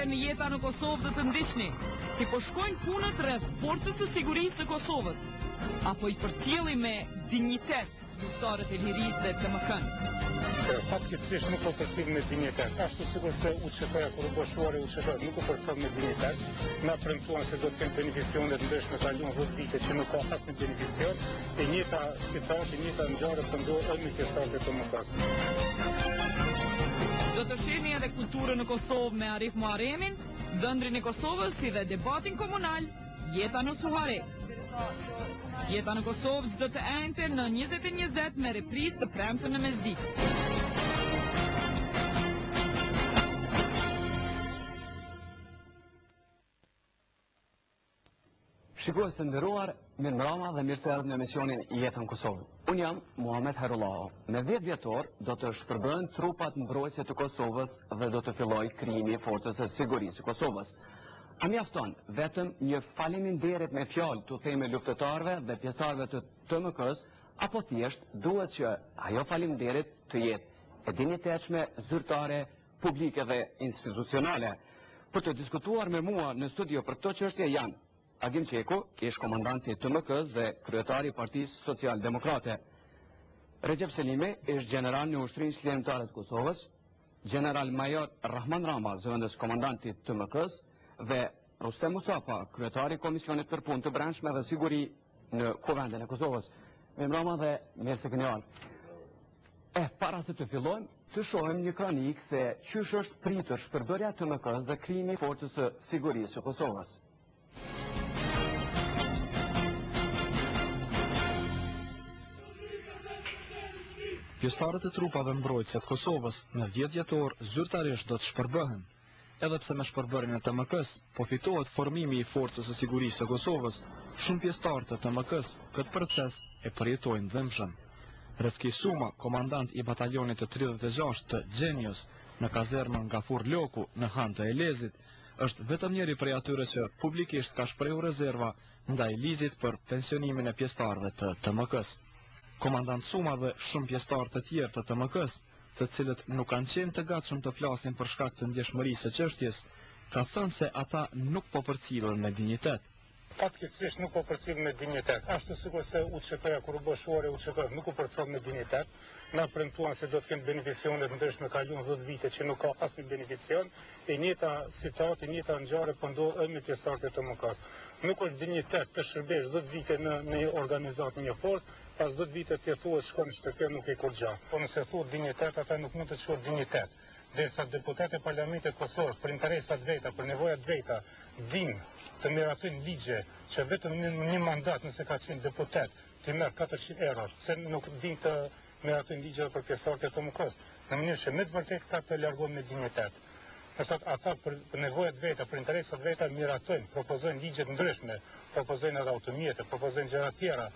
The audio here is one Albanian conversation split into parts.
se në jeta në Kosovë dhe të ndiqni si po shkojnë punët rreth forcës së sigurisë së Kosovës, apo i përcjelli me dinjitet luftarët e lirisë dhe TMK-n. Faktikisht nuk po përcjell me dinjitet, ashtu sikur se UÇK-ja kur u bëshuari UÇK nuk u përcjell me dinjitet. Na premtuan se do të kenë beneficione të ndryshme kalon 10 vite që nuk ka asnjë beneficion, e njëjta situatë, e njëjta ngjarje po ndodh edhe me pjesëtarët e TMK-s. Do të shihni edhe kulturën në Kosovë me Arif Muharemin, dhëndrin e Kosovës si dhe debatin komunal, jeta në Suhare. Jeta në Kosovë çdo të enjte në 20:20 me reprizë të premtën në mesditë. Shikues të nderuar, mirëmbrëma dhe mirë se erdhët në emisionin Jetën Kosovë. Unë jam Muhamet Harullahu. Me 10 vjetor do të shpërbëhen trupat mbrojtëse të Kosovës dhe do të fillojë krijimi i forcës së sigurisë së Kosovës. A mjafton vetëm një faleminderit me fjalë të theme luftëtarëve dhe pjesëtarëve të TMK-s, apo thjesht duhet që ajo faleminderit të jetë e dinjitetshme, zyrtare, publike dhe institucionale? Për të diskutuar me mua në studio për këtë çështje janë Agim Qeku, ish komandanti TMK-s dhe kryetari i Partisë Social-Demokrate. Recep Selimi, ish general në Ushtrinë Shëndetare të Kosovës, general major Rahman Rama, zëvendës komandanti TMK-s, dhe Rustem Mustafa, kryetari i Komisionit për Punë të Brendshme dhe Siguri në Kuvendin e Kosovës. Mirëmbrëma dhe mirë se keni ardhur. Para se të fillojmë, të shohim një kronik se çysh është pritur shpërbërja e TMK-s dhe krijimi i forcës së sigurisë së Kosovës. Pjesëtarët e trupave mbrojtëse të Kosovës në 10 vjetor zyrtarisht do të shpërbëhen. Edhe pse me shpërbërjen e TMK-s po fitohet formimi i forcës së sigurisë së Kosovës, shumë pjesëtarë të TMK-s këtë proces e përjetojnë dhëmshëm. Refki Suma, komandant i batalionit të 36 të Gjenios në kazermën Gafur Loku në Han të Elezit, është vetëm njëri prej atyre që publikisht ka shprehur rezerva ndaj ligjit për pensionimin e pjesëtarëve të TMK-s. Komandant Suma dhe shumë pjesëtarë të tjerë të TMK-s, të cilët nuk kanë qenë të gatshëm të flasin për shkak të ndjeshmërisë së çështjes, ka thënë se ata nuk po përcillen me dinjitet. Faktikisht nuk po përcjell me dinjitet, ashtu sikur se UÇK-ja kur u bëshuari UÇK nuk u përcjell me dinjitet. Na premtuan se do të kenë beneficione të ndryshme kalon 10 vite që nuk ka asnjë beneficion, e njëjta situatë, e njëjta ngjarje po ndodh edhe me pjesëtarët e TMK-s. Nuk është dinjitet të shërbesh 10 vite në një organizatë, një forcë, pas 10 vite të thuhet shkon në shtëpi nuk e kur gjë. Po nëse thuhet dinjitet, ata nuk mund të quhet dinjitet. Derisa deputetët e Parlamentit të Kosovës për interesat veta, për nevojat veta, dinë të miratojnë ligje që vetëm një mandat nëse ka qenë deputet të merr 400 euro, se nuk dinë të miratojnë ligje për pjesëtarët e TMK-s, në mënyrë që me të vërtetë ka të largohen me dinjitet. Ata për nevojat veta, për interesat veta miratojnë, propozojnë ligje të ndryshme, propozojnë edhe automjete, propozojnë gjëra të tjera.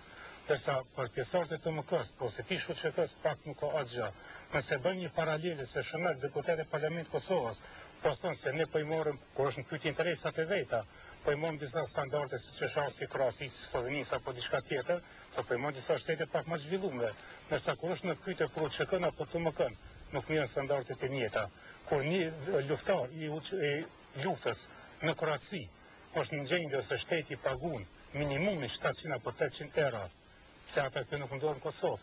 Tërsa për pjesëtarët e TMK-s, po se ti UÇK-s pak nuk ka asgjë. Nëse bën një paralele se shëndet deputetë e Parlamentit të Kosovës, po thonë se ne po i morëm, kur është në pyetje interesat e veta, po i morëm disa standarde siç është Austrija, Kroacia, Slovenisë apo diçka tjetër, po i morëm disa shtete pak më zhvilluara. Ndërsa kur është në pyetje për UÇK-n apo TMK-n, nuk mirën standardet e njëjta. Kur një luftar i luftës në Kroaci është në gjendje se shteti i paguon minimumi 700 apo 800 euro, se ata këtu nuk ndodhen në Kosovë.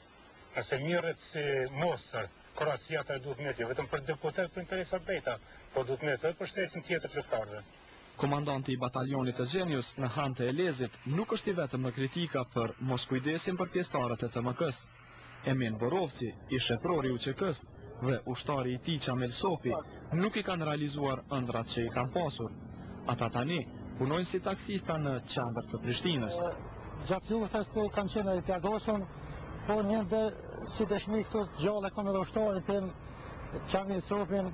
Nëse mirët si Mostar, Kroacia ata duhet merret vetëm për deputet për interesat veta, po duhet merret edhe për shtetin tjetër të luftarëve. Komandanti i batalionit të Gjenios në Han të Elezit nuk është i vetëm në kritika për mos kujdesin për pjesëtarët e TMK-s. Emin Borovci, i sheprori i UÇK-s dhe ushtari i tij Çamel Sofi nuk i kanë realizuar ëndrat që i kanë pasur. Ata tani punojnë si taksista në qendër të Prishtinës. Gjatë luftës kam qenë i plagosur, po një si dëshmi këtu gjallë kam edhe ushtarin tim Çamil Sofin,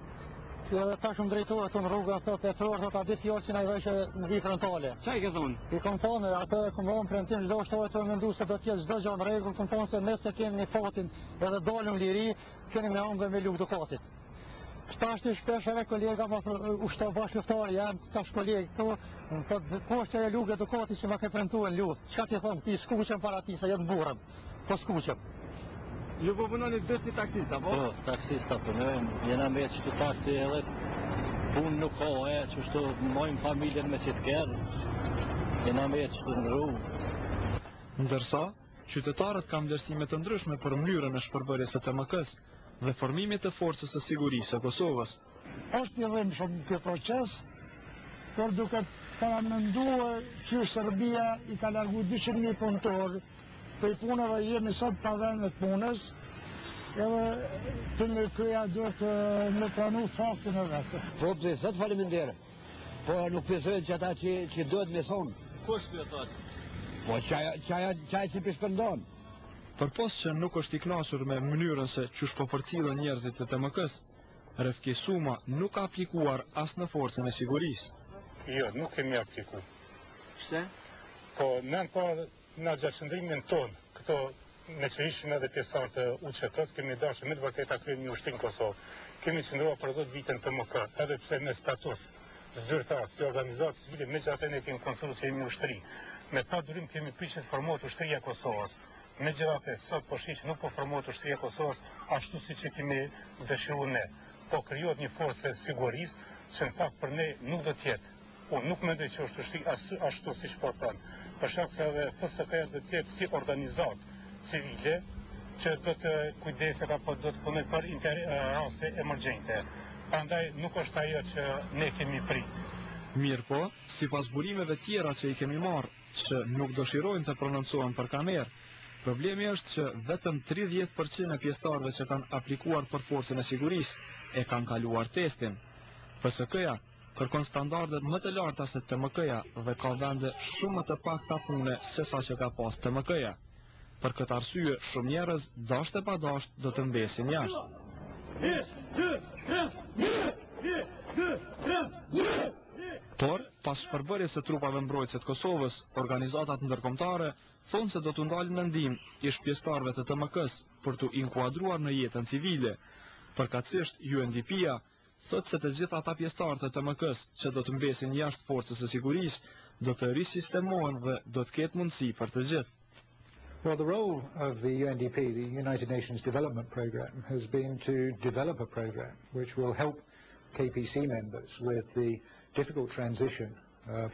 edhe tash më drejtohet në rruga thotë Petror, thotë a di fjalë që na i vësh në vi frontale. Çfarë ke thonë? I kam thonë atë kombon premtim çdo ushtar të menduar se do të jetë çdo gjë në rregull, kam thonë se nëse kemi një fatin edhe dalim liri, keni me ëmbë me luftë dukatit. Tash të shpesh edhe kolega më ushtar bashkëtar jam, tash kolegë këtu, thotë poshtë e lugë dukati që më ke premtuar luftë. Çka ti thon ti skuqem para ti se jam burrëm. Po skuqem. Ju po punoni dy si taksista, po? Po, taksista punojmë, jena me qytetar si edhe punë nuk ka që shto mojnë familjen me që të kërë, e na me që të nërru. Ndërsa, qytetarët kanë vlerësime të ndryshme për mënyrën e shpërbërjes së TMK-s dhe formimit të forcës së sigurisë së Kosovës. Është i rrim shumë kjo proces, por duke paramenduar që Serbia i ka largu 200.000 punëtorë për punë dhe jemi sot pa vend të punës, edhe të më këja duhet me pranu faktin e vetë. Po të thot faleminderë, po nuk pësojnë që ata që duhet me thonë. Kush për thot? Po qaj që përshpëndon. Për pos që nuk është i knashur me mënyrën se qysh po përcilën njerëzit të TMK-s, Refki Suma nuk ka aplikuar as në forcën e sigurisë. Jo, nuk kemi apliku. Pse? Po, në gjatëqëndrimin tonë, këto me që ishim edhe pjesëtar të UÇK-s, kemi dashur me të vërteta kryejmë një ushtim Kosovë. Kemi qëndruar për 10 vite në TMK, edhe pse me status zyrtar, si organizatë civile, me që atë ne kemi konsullu se jemi ushtri. Me pa durim kemi priqet formohet ushtria Kosovës. Me gjithate, sot po shi që nuk po formohet ushtria Kosovës ashtu si që kemi dëshiru ne. Po kryot një forcë sigurisë që në pak për ne nuk do tjetë. Unë nuk mendoj që është ushtri ashtu si që po thënë. Për shkak se edhe FSK do tjetë si organizatë civile që do të kujdeset apo do të punoj për raste emergjente. Prandaj nuk është ajo që ne kemi pritë. Mirë po, sipas burimeve tjera që i kemi marrë, që nuk dëshirojnë të prononcohen për kamerë, problemi është që vetëm 30% e pjesëtarëve që kanë aplikuar për forcën e sigurisë e kanë kaluar testin. FSK-ja kërkon standardet më të larta se TMK-ja dhe ka vende shumë më të pakta pune se sa që ka pas TMK-ja. Për këtë arsye, shumë njerëz dashte pa dashtë do të mbesin jashtë. Por, pas shpërbërjes së trupave mbrojtëse të Kosovës, organizatat ndërkombëtare thonë se do të ndalin në ndihmë ish pjesëtarëve të TMK-s për të inkuadruar në jetën civile. Përkatësisht, UNDP-ja thotë se të gjithë ata pjesëtarë të TMK-s që do të mbesin jashtë forcës së sigurisë do të risistemohen dhe do të ketë mundësi për të gjithë. Well, the role of the UNDP, the United Nations Development Programme, has been to develop a programme which will help KPC members with the difficult transition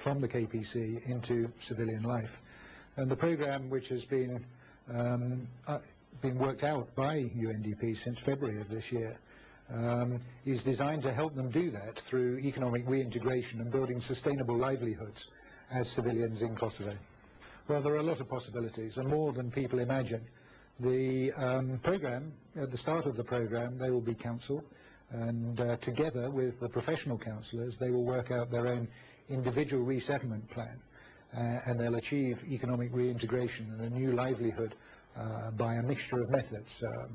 from the KPC into civilian life. And the programme, which has been worked out by UNDP since February of this year, is designed to help them do that through economic reintegration and building sustainable livelihoods as civilians in Kosovo. Well, there are a lot of possibilities, and more than people imagine. The programme, at the start of the programme, they will be counselled, and together with the professional counsellors, they will work out their own individual resettlement plan, and they'll achieve economic reintegration and a new livelihood by a mixture of methods.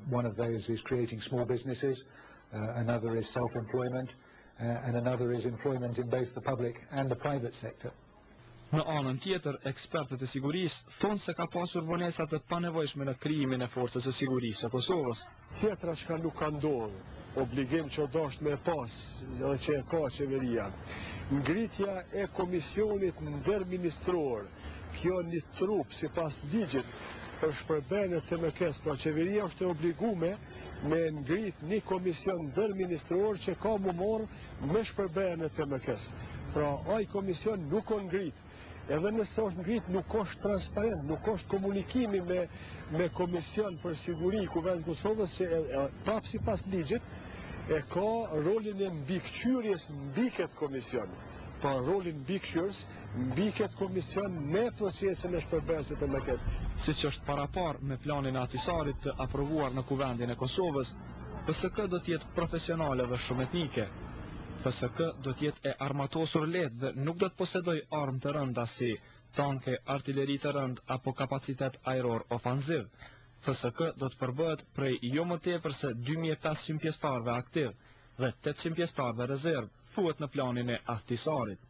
One of those is creating small businesses, another is self-employment, and another is employment in both the public and the private sector. Në anën tjetër, ekspertët e sigurisë thonë se ka pasur vonesa të panevojshme në krijimin e forcës së sigurisë së Kosovës. Tjetra që nuk ka ndodhur, obligim që dosht me pas dhe që e ka qeveria. Ngritja e komisionit ndërministror, kjo një trup si pas ligjit për shpërbërjen e TMK-s, pra qeveria është e obligume me ngrit një komision ndërministror që ka më morë me shpërbërjen e TMK-s. Pra ai komision nuk o ngrit. Edhe nëse është ngrit, nuk është transparent, nuk është komunikimi me Komision për Siguri Kuvendit Kosovës, që prapë si pas ligjit, e ka rolin e mbikëqyrjes mbi këtë komision. Pa rolin mbikëqyrës, mbi këtë komision me procesin e shpërbërjes së TMK-s. Siç është parapar me planin e Ahtisarit të aprovuar në Kuvendin e Kosovës, PSK do të jetë profesionale dhe shumë etnike. PSK do të jetë e armatosur lehtë dhe nuk do të posedoj armë të rënda si tanke, artilleri të rënd apo kapacitet ajror ofanziv. PSK do të përbëhet prej jo më tepër se 2500 pjesëtarëve aktiv dhe 800 pjesëtarëve rezerv, thuhet në planin e Ahtisarit.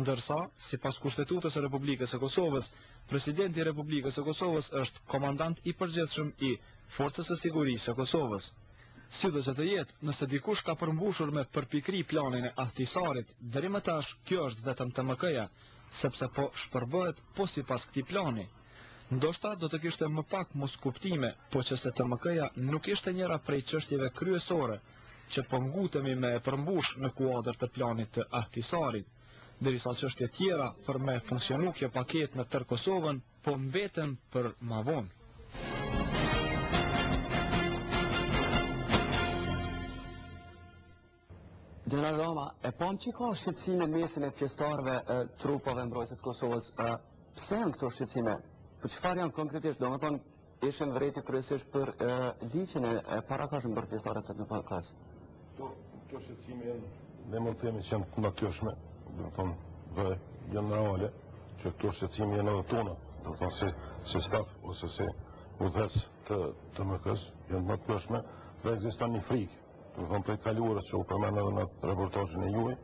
Ndërsa, sipas Kushtetutës së Republikës së Kosovës, presidenti i Republikës së Kosovës është komandant i përgjithshëm i Forcës së Sigurisë së Kosovës. Si dhe që të jetë, nëse dikush ka përmbushur me përpikri planin e Ahtisarit, deri më tash kjo është vetëm TMK-ja, sepse po shpërbëhet po sipas këtij plani. Ndoshta do të kishte më pak mos kuptime, po që se TMK-ja nuk ishte njëra prej çështjeve kryesore që po ngutemi me e përmbush në kuadër të planit të Ahtisarit, derisa çështje tjera për me funksionu kjo paketë me tërë Kosovën po mbeten për ma vonë. General Rama, e pam që ka shqetësime mesin e pjesëtarëve trupave mbrojtëse të Kosovës. Pse janë këto shqetësime? Për çfarë janë konkretisht? Domethënë, ishin vërejti kryesisht për ligjin e parakashëm për pjesëtarët e NPK-s. Këto shqetësime janë, ne mund të themi që janë të natyrshme, domethënë, dhe janë reale, që këto shqetësime janë edhe tona, domethënë si staf ose si udhëhes të MK-s, janë të natyrshme dhe ekziston një frikë. Të thonë prej kaluarës që u përmend edhe në reportazhin e juaj,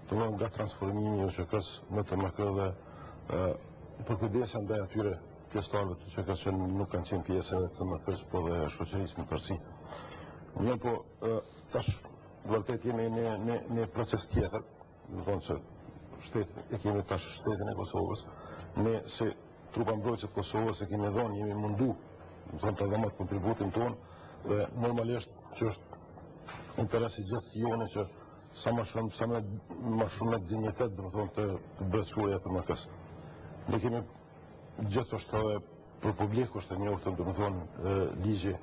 të thonë nga transformimi i OQK-s në TMK dhe për kujdesen ndaj atyre pjesëtarëve të OQK-s që nuk kanë qenë pjesë e TMK-s, po dhe shoqërisë në tërësi. Mirë, po tash vërtet jemi në proces tjetër, do thonë se e kemi tash shtetin e Kosovës, ne si trupa mbrojtëse të Kosovës e kemi dhënë, jemi mundu, do thonë të dhëmë kontributin tonë dhe normalisht që është interesi gjithë jone që sa më shumë me dignitet dhe më thonë të brezhuaja të MK-s. Ne kemi gjithë është edhe për publiku është e njoftën dhe më thonë ligji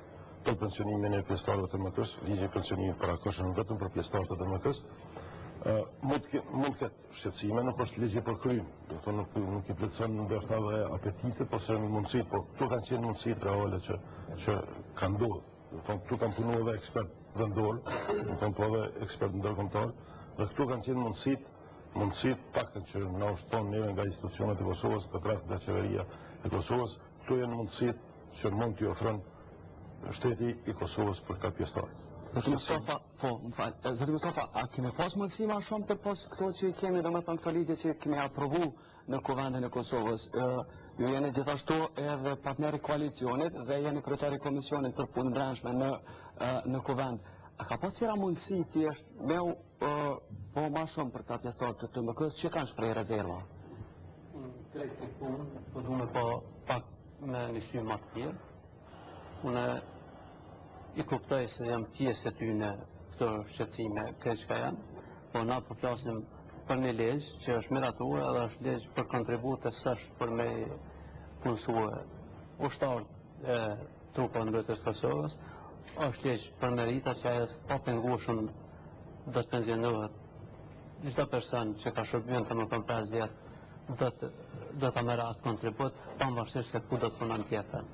për pensionimin e pjesëtarëve të MK-s, ligji pensionimin për akoshën vetëm për pjesëtarët e MK-s. Mund këtë shqetësime, nuk është ligji për krym, dhe më thonë nuk i plëtësën ndështë edhe apetite, po se mundësit, po këtu kanë qenë mundësit reale që kanë ndodhë. Këtu kanë punu edhe ekspert vendor, kanë po edhe ekspert ndërkombëtar, dhe këtu kanë qenë mundësit paktën që na ushton neve nga institucionet e Kosovës, të krahas nga qeveria e Kosovës, këtu janë mundësit që mund t'i ofron shteti i Kosovës për këta pjesëtarë. Zoti Mustafa, a kemi pas mundësi ma shumë për pas këto që kemi, domethënë këto ligje që kemi aprovu në kuvendin e Kosovës? Ju jeni gjithashtu edhe partneri koalicionit dhe jeni kryetari komisionit për punë brendshme në kuvend. A ka pas qëra mundësi thjesht me po ma shumë për këta pjesëtarë të TMK-s që kanë shprej rezerva? Krejt të punë, po du me po pak me një sy më të tjerë. Unë i kuptoj se jam pjesë e ty në këto shqetësime këtë që ka janë, po na po flasim për një legjë që është miratuar edhe është legjë për kontribute sështë për me punësue ushtarët e trupa mbrojtëse të Kosovës, është legjë për merita që ajo pa pengueshëm do të pensionohet. Çdo person që ka shërbyer të më 5 vjet do ta merr atë kontribut, pavarësisht se ku do të punon tjetër.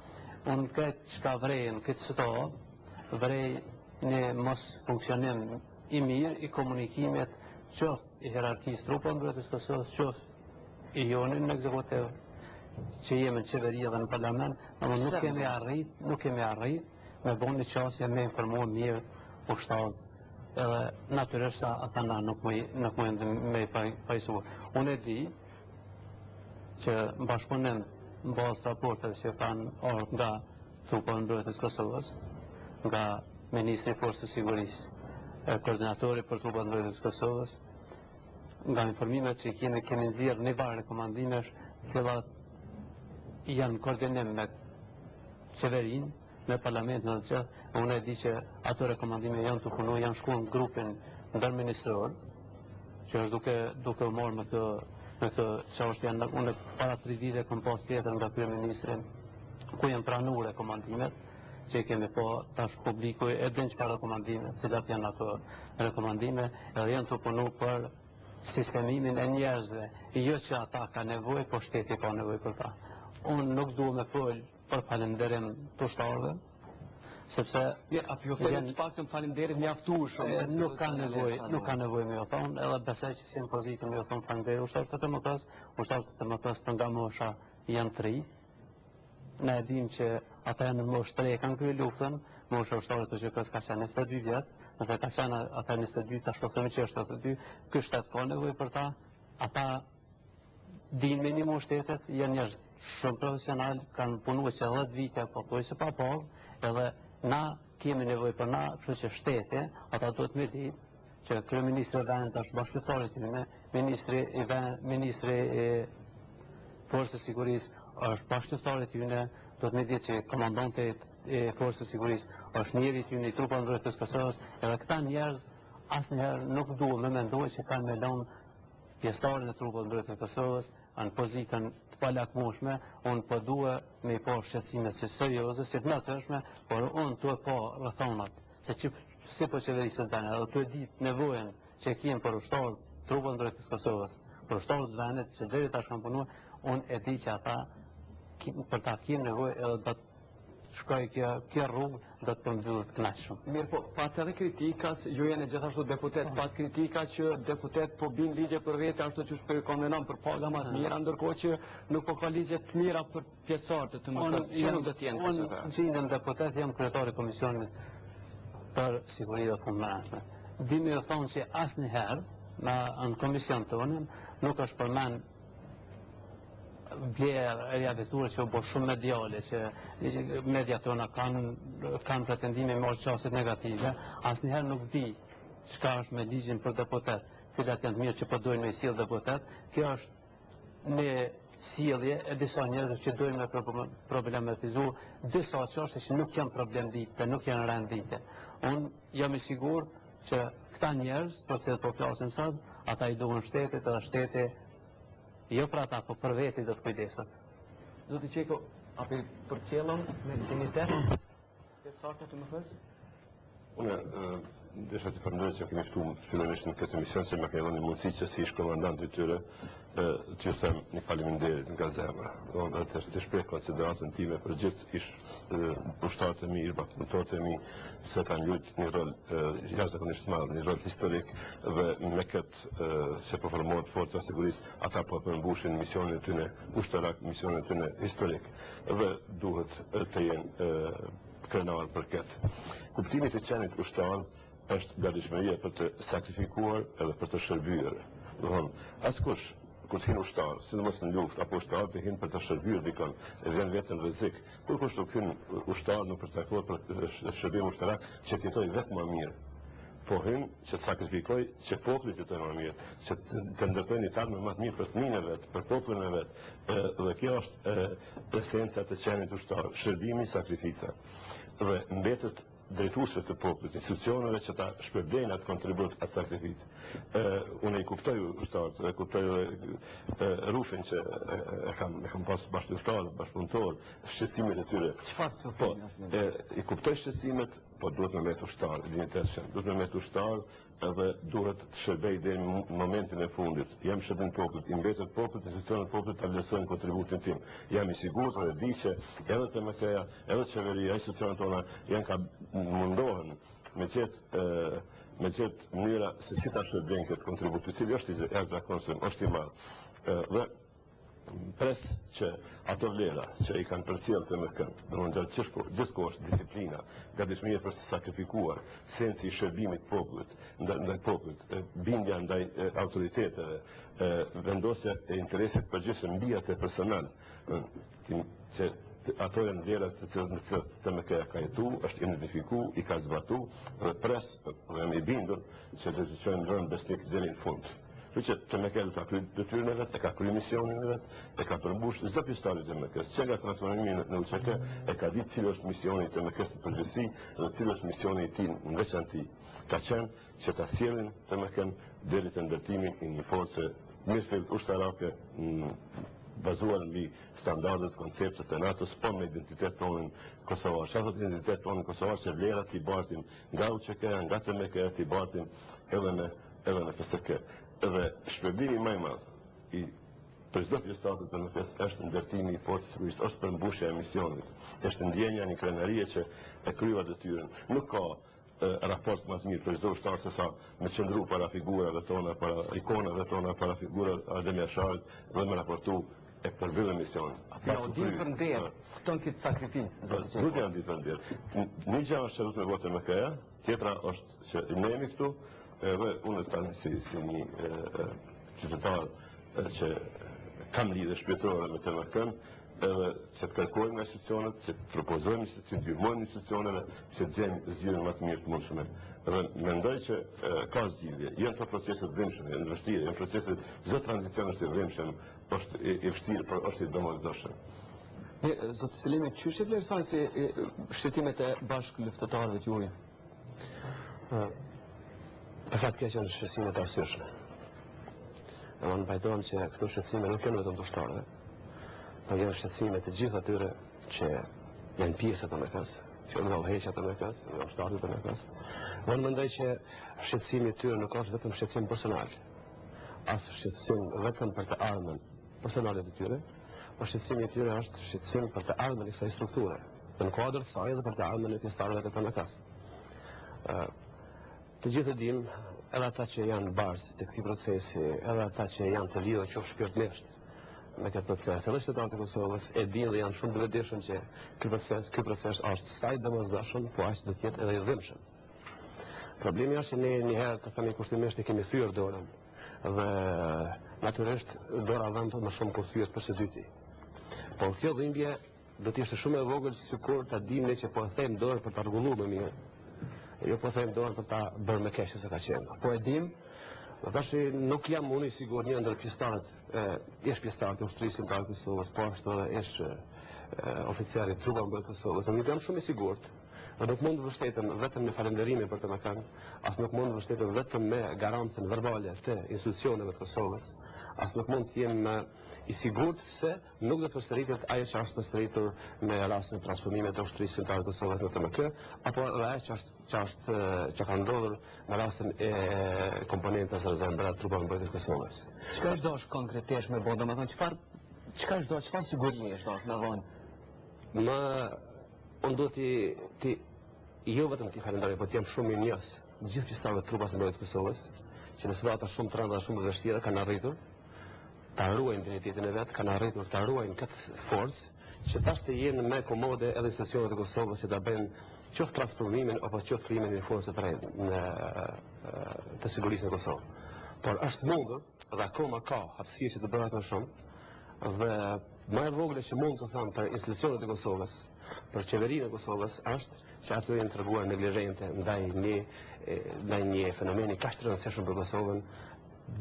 Unë këtë që ka vrejnë këtë sëto, vrej një mos funksionim i mirë i komunikimit qoftë i hierarkisë trupa mbrojtëse të Kosovës, qoftë i jonin në ekzekutiv, që jemi në qeveria dhe në parlament, ama nuk kemi arrit me bon një qasje me informuar mirë ushtarët, edhe natyrisht sa ata na nuk mund me pajsuar. Unë e di që në bashkëpunim në bazë raporteve që kanë ardhur nga trupa mbrojtëse të Kosovës, nga Ministri i Forcës së Sigurisë, koordinatori për trupat mbrojtëse të Kosovës, nga informimet që kemi nxjerrë një varë rekomandimesh, të cilat janë koordinim me qeverinë, me parlamentin edhe gjithë, unë e di që ato rekomandime janë të punu, janë shkuar në grupin ndërministror, që është duke u marrë me këtë çështje. Unë para 3 vite kam pas tjetër nga kryeministri ku janë pranuar rekomandimet, që kemi po tash publiku e din çfarë rekomandime, cilat janë ato rekomandime, edhe janë të punu për sistemimin e njerëzve, jo që ata ka nevojë, po shteti ka nevojë për ta. Unë nuk dua me fol për falënderim të ushtarëve, sepse apo ju thënë të paktën faleminderit mjaftueshëm. Nuk ka nevojë me u thonë, edhe besoj që si në pozitë me u thonë faleminderit ushtarët të TMK-s, ushtarët të TMK-s për nga mosha janë 3. Ne e dim që ata janë në moshë 3 kanë kryer luftën, mosha ushtarët të OQK-s ka qenë 22 vjet, nëse ka qenë ata 22, tash po themi që është 82, ky shtet ka nevojë për ta, ata dinë minimum shtetet, janë njerëz shumë profesional, kanë punuar që 10 vite po thuaj se pa pagë, edhe na kemi nevojë për na, kështu që shteti, ata duhet me ditë që kryeministri i vendit është bashkëftori i tyre, ministri i Forcës së Sigurisë është bashkëftori i tyre, duhet me ditë që komandantet e forcës së sigurisë, është njëri ty i trupat mbrojtjes të Kosovës, edhe këta njerëz asnjëherë nuk duhet me mendoj që kanë me lënë pjesëtarën e trupave mbrojtjes të Kosovës në pozitën të palakmueshme. Unë po dua me i pa shqetësime serioze, si të natyrshme, por unë tu e pa rrethonat se si po qeverisën tani, edhe tu e di nevojën që kemi për ushtarët trupat mbrojtjes të Kosovës, për ushtarët të vendit që deri tash kanë punuar. Unë e di që ata për ta kemi nevojë edhe do të shkoj kjo rrugë do të përmbyllet kënaqshëm. Mirë, po pat edhe kritikas, ju jeni gjithashtu deputet, pat kritika që deputet po bin ligje për vete ashtu që shpër konvenon për paga më të mira, ndërkohë që nuk po ka ligje të mira për pjesëtarët të mëkat. Që nuk do të jenë kështu? Unë gjendem deputet, jam kryetari i komisionit për siguri dhe punë mbrojtje. Dimi të thonë që asnjëherë në komision tonë nuk është përmend vlerë e vetura që u bë shumë mediale, që media tona kanë pretendime me qaset negative, asnjëherë nuk di çka është me ligjin për deputet, cilat janë të mirë që po dojnë me sjell deputet. Kjo është një sjellje e disa njerëzve që dojnë me problematizu disa çështje që nuk janë problemdite, nuk janë rëndite. Unë jam i sigurt që këta njerëz, për të po flasim sot, ata i duan shtetit edhe shteti jo për ata, po për veti do të kujdeset. Zoti Qeko, apo për qellën me dignitet? Pjesëtarët të më thësh? Unë desha të përndoj që kemi ftu fillimisht në këtë emision që më ka dhënë mundësi që si ish komandant i tyre të ju them një faleminderit nga zemra. Unë të shpreh konsideratën time për gjithë ish ushtarët e mi, bashkëpunëtorët e mi, se kanë luajtur një rol jashtëzakonisht të madh, një rol historik dhe me këtë që po formohet forca e sigurisë, ata po përmbushin misionin e tyre ushtarak, misionin e tyre historik dhe duhet të jenë krenar për këtë. Kuptimi i qenit ushtar është gatishmëria për të sakrifikuar edhe për të shërbyer. Do thonë, askush kur të hin ushtar, sidomos në luftë apo ushtar të hin për të shërbyer dikon, e vjen vetëm rrezik. Kur kush nuk hin ushtar nuk përcaktohet për shërbim ushtarak që të jetojë vetëm më mirë. Po hin që të sakrifikoj që populli të jetojë më mirë, që të ndërtojë një tamë më të mirë për fëmijën e vet, për popullin e vet. Dhe kjo është esenca e qenit ushtar, shërbimi, sakrifica. Dhe mbetet drejtuesve të popullit, institucioneve që ta shpërblejnë atë kontribut, atë sakrificë. Unë i kuptoj ushtarët, e kuptoj rrufin që e kam pas bashkëushtarë, bashkëpunëtorë, shqetësimet e tyre. Po, i kuptoj shqetësimet, po duhet me metë ushtarë, duhet me metë ushtarë edhe duhet të shërbej deri në momentin e fundit. Jam shërbim popullit, i mbetet popullit, institucionet popullit ta vlerësojnë kontributin tim. Jam i sigurt dhe di që edhe TMK-ja, edhe qeveria, institucionet tona janë ka mundohen me gjetë mënyra se si ta shërbejnë këtë kontribut, i cili është i jashtëzakonshëm, është i madh. Dhe pres që ato vlera që i kanë përcjellë TMK-n, domethënë gjithkohë është disiplina, gatishmëria për të sakrifikuar, sensi i shërbimit popullit, ndaj popullit, bindja ndaj autoriteteve, vendosja e interesit përgjithshëm mbi atë personal, që ato janë vlerat të cilat TMK ka jetu, është identifiku, i ka zbatu, dhe pres, jam i bindur që do të çojmë rënd besnik deri në fund. Që TMK ka kryer detyrën e vet, e ka kryer misionin e vet, e ka përmbush çdo pjesëtar i TMK-s. Që nga transformimi në UÇK e ka ditë cili është misioni i TMK-s në përgjithësi dhe cili është misioni i tij në veçantë. Ka qenë që ta sjellin TMK-n deri te ndërtimi i një force mirëfillt ushtarake bazuar mbi standardet, konceptet e NATO-s, po me identitet tonë kosovar. Çfarë thotë identitet tonë kosovar, që vlerat i bartin nga UÇK, nga TMK, i bartin edhe me PSK. Edhe shpërbimi më i madh i për çdo pjesëtar të TMK-s është ndërtimi i forcës së sigurisë, është përmbushja e misionit, është ndjenja një krenarie që e kryewa detyrën. Nuk ka raport më të mirë për çdo ushtar se sa me qëndru para figurave tona, para ikonave tona, para figurave Adem Jasharit dhe me raportu e përmbyllë misionin. Ja, o dinë për nderë, këton këtë sakrificë. Nuk janë ditë për nderë. Një gjë është që duhet me botë TMK-ja, tjetra është që ne jemi këtu, edhe unë tani si një qytetar që kam lidhje shpirtërore me TMK-n, edhe që të kërkojmë nga institucionet, që të propozojmë, që të ndihmojmë institucioneve, që të zgjidhjen më të mirë të mundshme. Dhe mendoj që ka zgjidhje. Janë të procese të vrimshme, janë vështirë, janë procese çdo tranzicion është i vrimshëm, është i vështirë, por është i domosdoshëm. Zotë Selimi, çështje vlerëson si shqetësimet e bashkëluftëtarëve të juaj? Për fat keq janë shqetësime të arsyeshme. Unë pajtohem që këto shqetësime nuk janë vetëm të ushtarëve, por janë shqetësime të gjithë atyre që janë pjesë të MK-s, që janë udhëheqja të MK-s, janë ushtarët të MK-s. Unë mendoj që shqetësimi i tyre nuk është vetëm shqetësim personal, as shqetësim vetëm për të ardhmen personale të tyre, por shqetësimi i tyre është shqetësim për të ardhmen e kësaj strukture, në kuadër të saj dhe për të ardhmen e pjesëtarëve të MK-s. Të gjithë e dim, edhe ata që janë barzë të këtij procesi, edhe ata që janë të lidhur qoftë shpirtërisht me këtë proces, edhe qytetarët e Kosovës e dinë dhe janë shumë të vetëdijshëm që ky proces është sa i domosdoshëm, po aq do të jetë edhe i dhimbshëm. Problemi është që ne një herë të themi kushtimisht e kemi thyer dorën dhe natyrisht dora vënë më shumë kur thyet për së dyti. Por kjo dhimbje do të ishte shumë e vogël sikur ta dimë që po e them dorën për ta rregulluar më mirë. Jo po them dorën për ta bërë më keq se ka qenë. Po e dim, tash nuk jam unë i sigurt një ndër pjesëtarët, ish pjesëtarët e ushtrisë së Kosovës, po ashtu edhe ish oficeri i trupave të Kosovës. Nuk jam shumë i sigurt. Nuk mund të vështetem vetëm me falënderimin për të më kanë, as nuk mund të vështetem vetëm me garancën verbale të institucioneve të Kosovës, as nuk mund të jem i sigurt se nuk do të përsëritet ajo që është përsëritur me rastin e transformimit të ushtrisë së Kosovës në TMK, apo edhe ajo që ka ndodhur në rastin e komponentës rezervore të trupave mbrojtëse të Kosovës. Çka është dosh konkretisht me bë, domethënë çfarë siguri është dosh me vonë? Unë do ti jo vetëm ti falenderoj, por jam shumë i njës gjithë pjesëtarëve të trupave mbrojtëse të Kosovës, që në situata shumë të rënda, shumë të vështira kanë arritur ta ruajnë identitetin e vetë, kanë arritur ta ruajnë këtë forcë, që tash të jenë me komode edhe institucionet e Kosovës që ta bëjnë qoftë transformimin apo qoftë krijimin e forcës të sigurisë në Kosovë. Por është mundur dhe akoma ka hapësirë që të bëhet më shumë dhe më e vogël që mund të them për institucionet e Kosovës, për qeverinë e Kosovës është që ato janë treguar neglizhente ndaj një fenomeni kaq të rëndësishëm për Kosovën,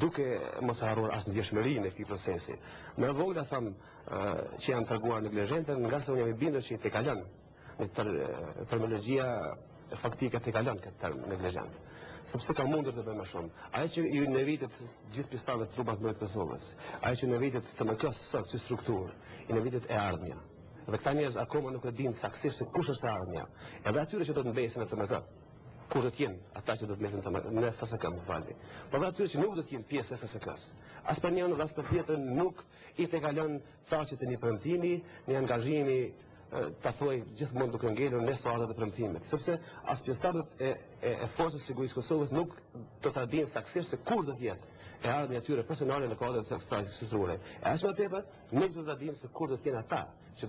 duke mos harruar as ndjeshmërinë e këtij procesi. Më e vogël them që janë treguar neglizhente, nga se unë jam i bindur që te kalon në terminologjia faktike te kalon këtë term neglizhent. Sepse ka mundur të bëjë më shumë. Ajo që i nevitet gjithë pjesëtarëve të trupave të Kosovës, ajo që nevitet të MK-s sot si strukturë, i nevitet e ardhmja. Dhe këta njerëz akoma nuk e dinë saktësisht se kush është e ardhmja. Edhe atyre që do të mbesin në TMK, kur do të jenë ata që do të mbesin në FSK, më falni. Por edhe atyre që nuk do të jenë pjesë e FSK-s. As për njërin as për tjetrën nuk i tekalon caqet e një premtimi, një angazhimi ta thuaj gjithmonë duke ngelur në soartat e premtimit, sepse as pjesëtarët e forcës së sigurisë Kosovës nuk do ta dinë saktësisht se kur do të jetë e ardhmja e tyre personale në kuadrin e kësaj strukture. E as më tepër nuk do ta dinë se kur do të jenë ata që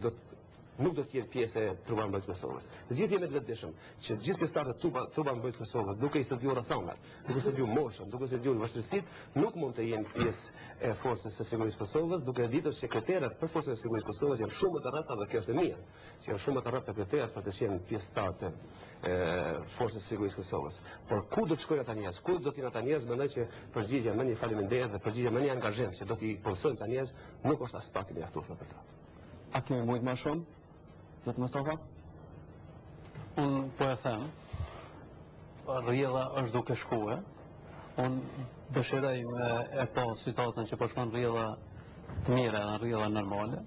nuk do të jenë pjesë e trupave mbrojtëse të Kosovës. Të gjithë jemi të vetëdijshëm që gjithë pjesëtarët e trupave mbrojtëse të Kosovës, duke i studiuar rrethonat, duke studiuar moshën, duke studiuar vështirësitë, nuk mund të jenë pjesë e forcës së sigurisë Kosovës, duke ditur se kriteret për forcën e sigurisë Kosovës janë shumë të rrëta dhe kjo është e mirë, që janë shumë të rrëta kriteret për të qenë pjesëtar të forcës së sigurisë Kosovës. Por ku do të shkojnë ata njerëz? Ku do të jenë ata njerëz? Mendoj që përgjigjja më një faleminderit dhe përgjigjja më një angazhim që do t'i punojnë ata njerëz nuk është as pak e mjaftueshme për ta. A kemi mujt më shumë? Zot Mustafa? Unë po e them, rrjedha është duke shkuar. Unë dëshiroj me e po situatën që po shkon rrjedha të mira dhe rrjedha normale.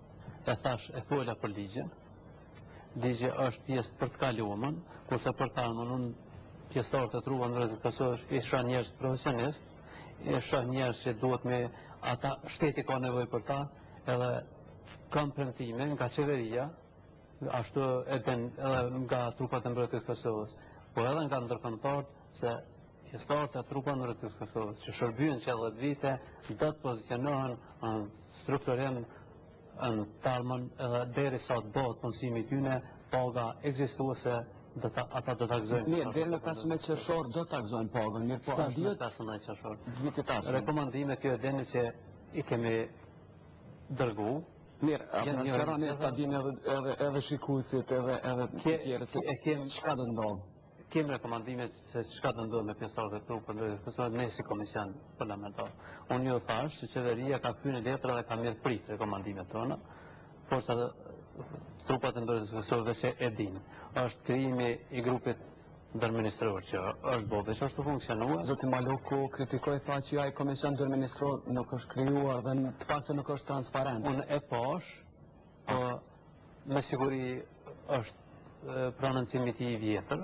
E thash e fola për ligjin. Ligji është pjesë për të kaluarën, kurse për të ardhmen unë pjesëtarët e trupave mbrojtëse të Kosovës isha njerëz profesionist, isha njerëz që duhet me ata shteti ka nevojë për ta, edhe kam premtime nga qeveria, ashtu edhe nga trupat e mbrojtjes të Kosovës, por edhe nga ndërkombëtarët se pjesëtarët e trupave të mbrojtjes të Kosovës që shërbyen që 10 vite do të pozicionohen në strukturim në tarmën edhe derisa të bëhet punësimi i tyre, paga ekzistuese ata do ta gëzojnë. Mirë, deri në 15 qershor do ta gëzojnë pagën, mirë po sa dihet 15 qershor. Vitit tash. Rekomandime kjo e deni që i kemi dërgu. Mirë, apo sërani ta dinë edhe shikuesit edhe të tjerë se çka do ndodh. Kemi rekomandimet se çka do ndodh me pjesëtarët e trupave të Kosovës ne si komision parlamentar. Unë ju thash se qeveria ka hyrë në letër dhe ka mirë prit rekomandimet tona. Forcat trupat e mbrojtjes së Kosovës që e din. Është krijimi i grupit ndërministror që është bërë, që është funksionuar. Zoti Maloku kritikoi, tha që ai komision ndërministror nuk është krijuar dhe në fakt nuk është transparent. Unë e pash, po me siguri është prononcimi i tij i vjetër.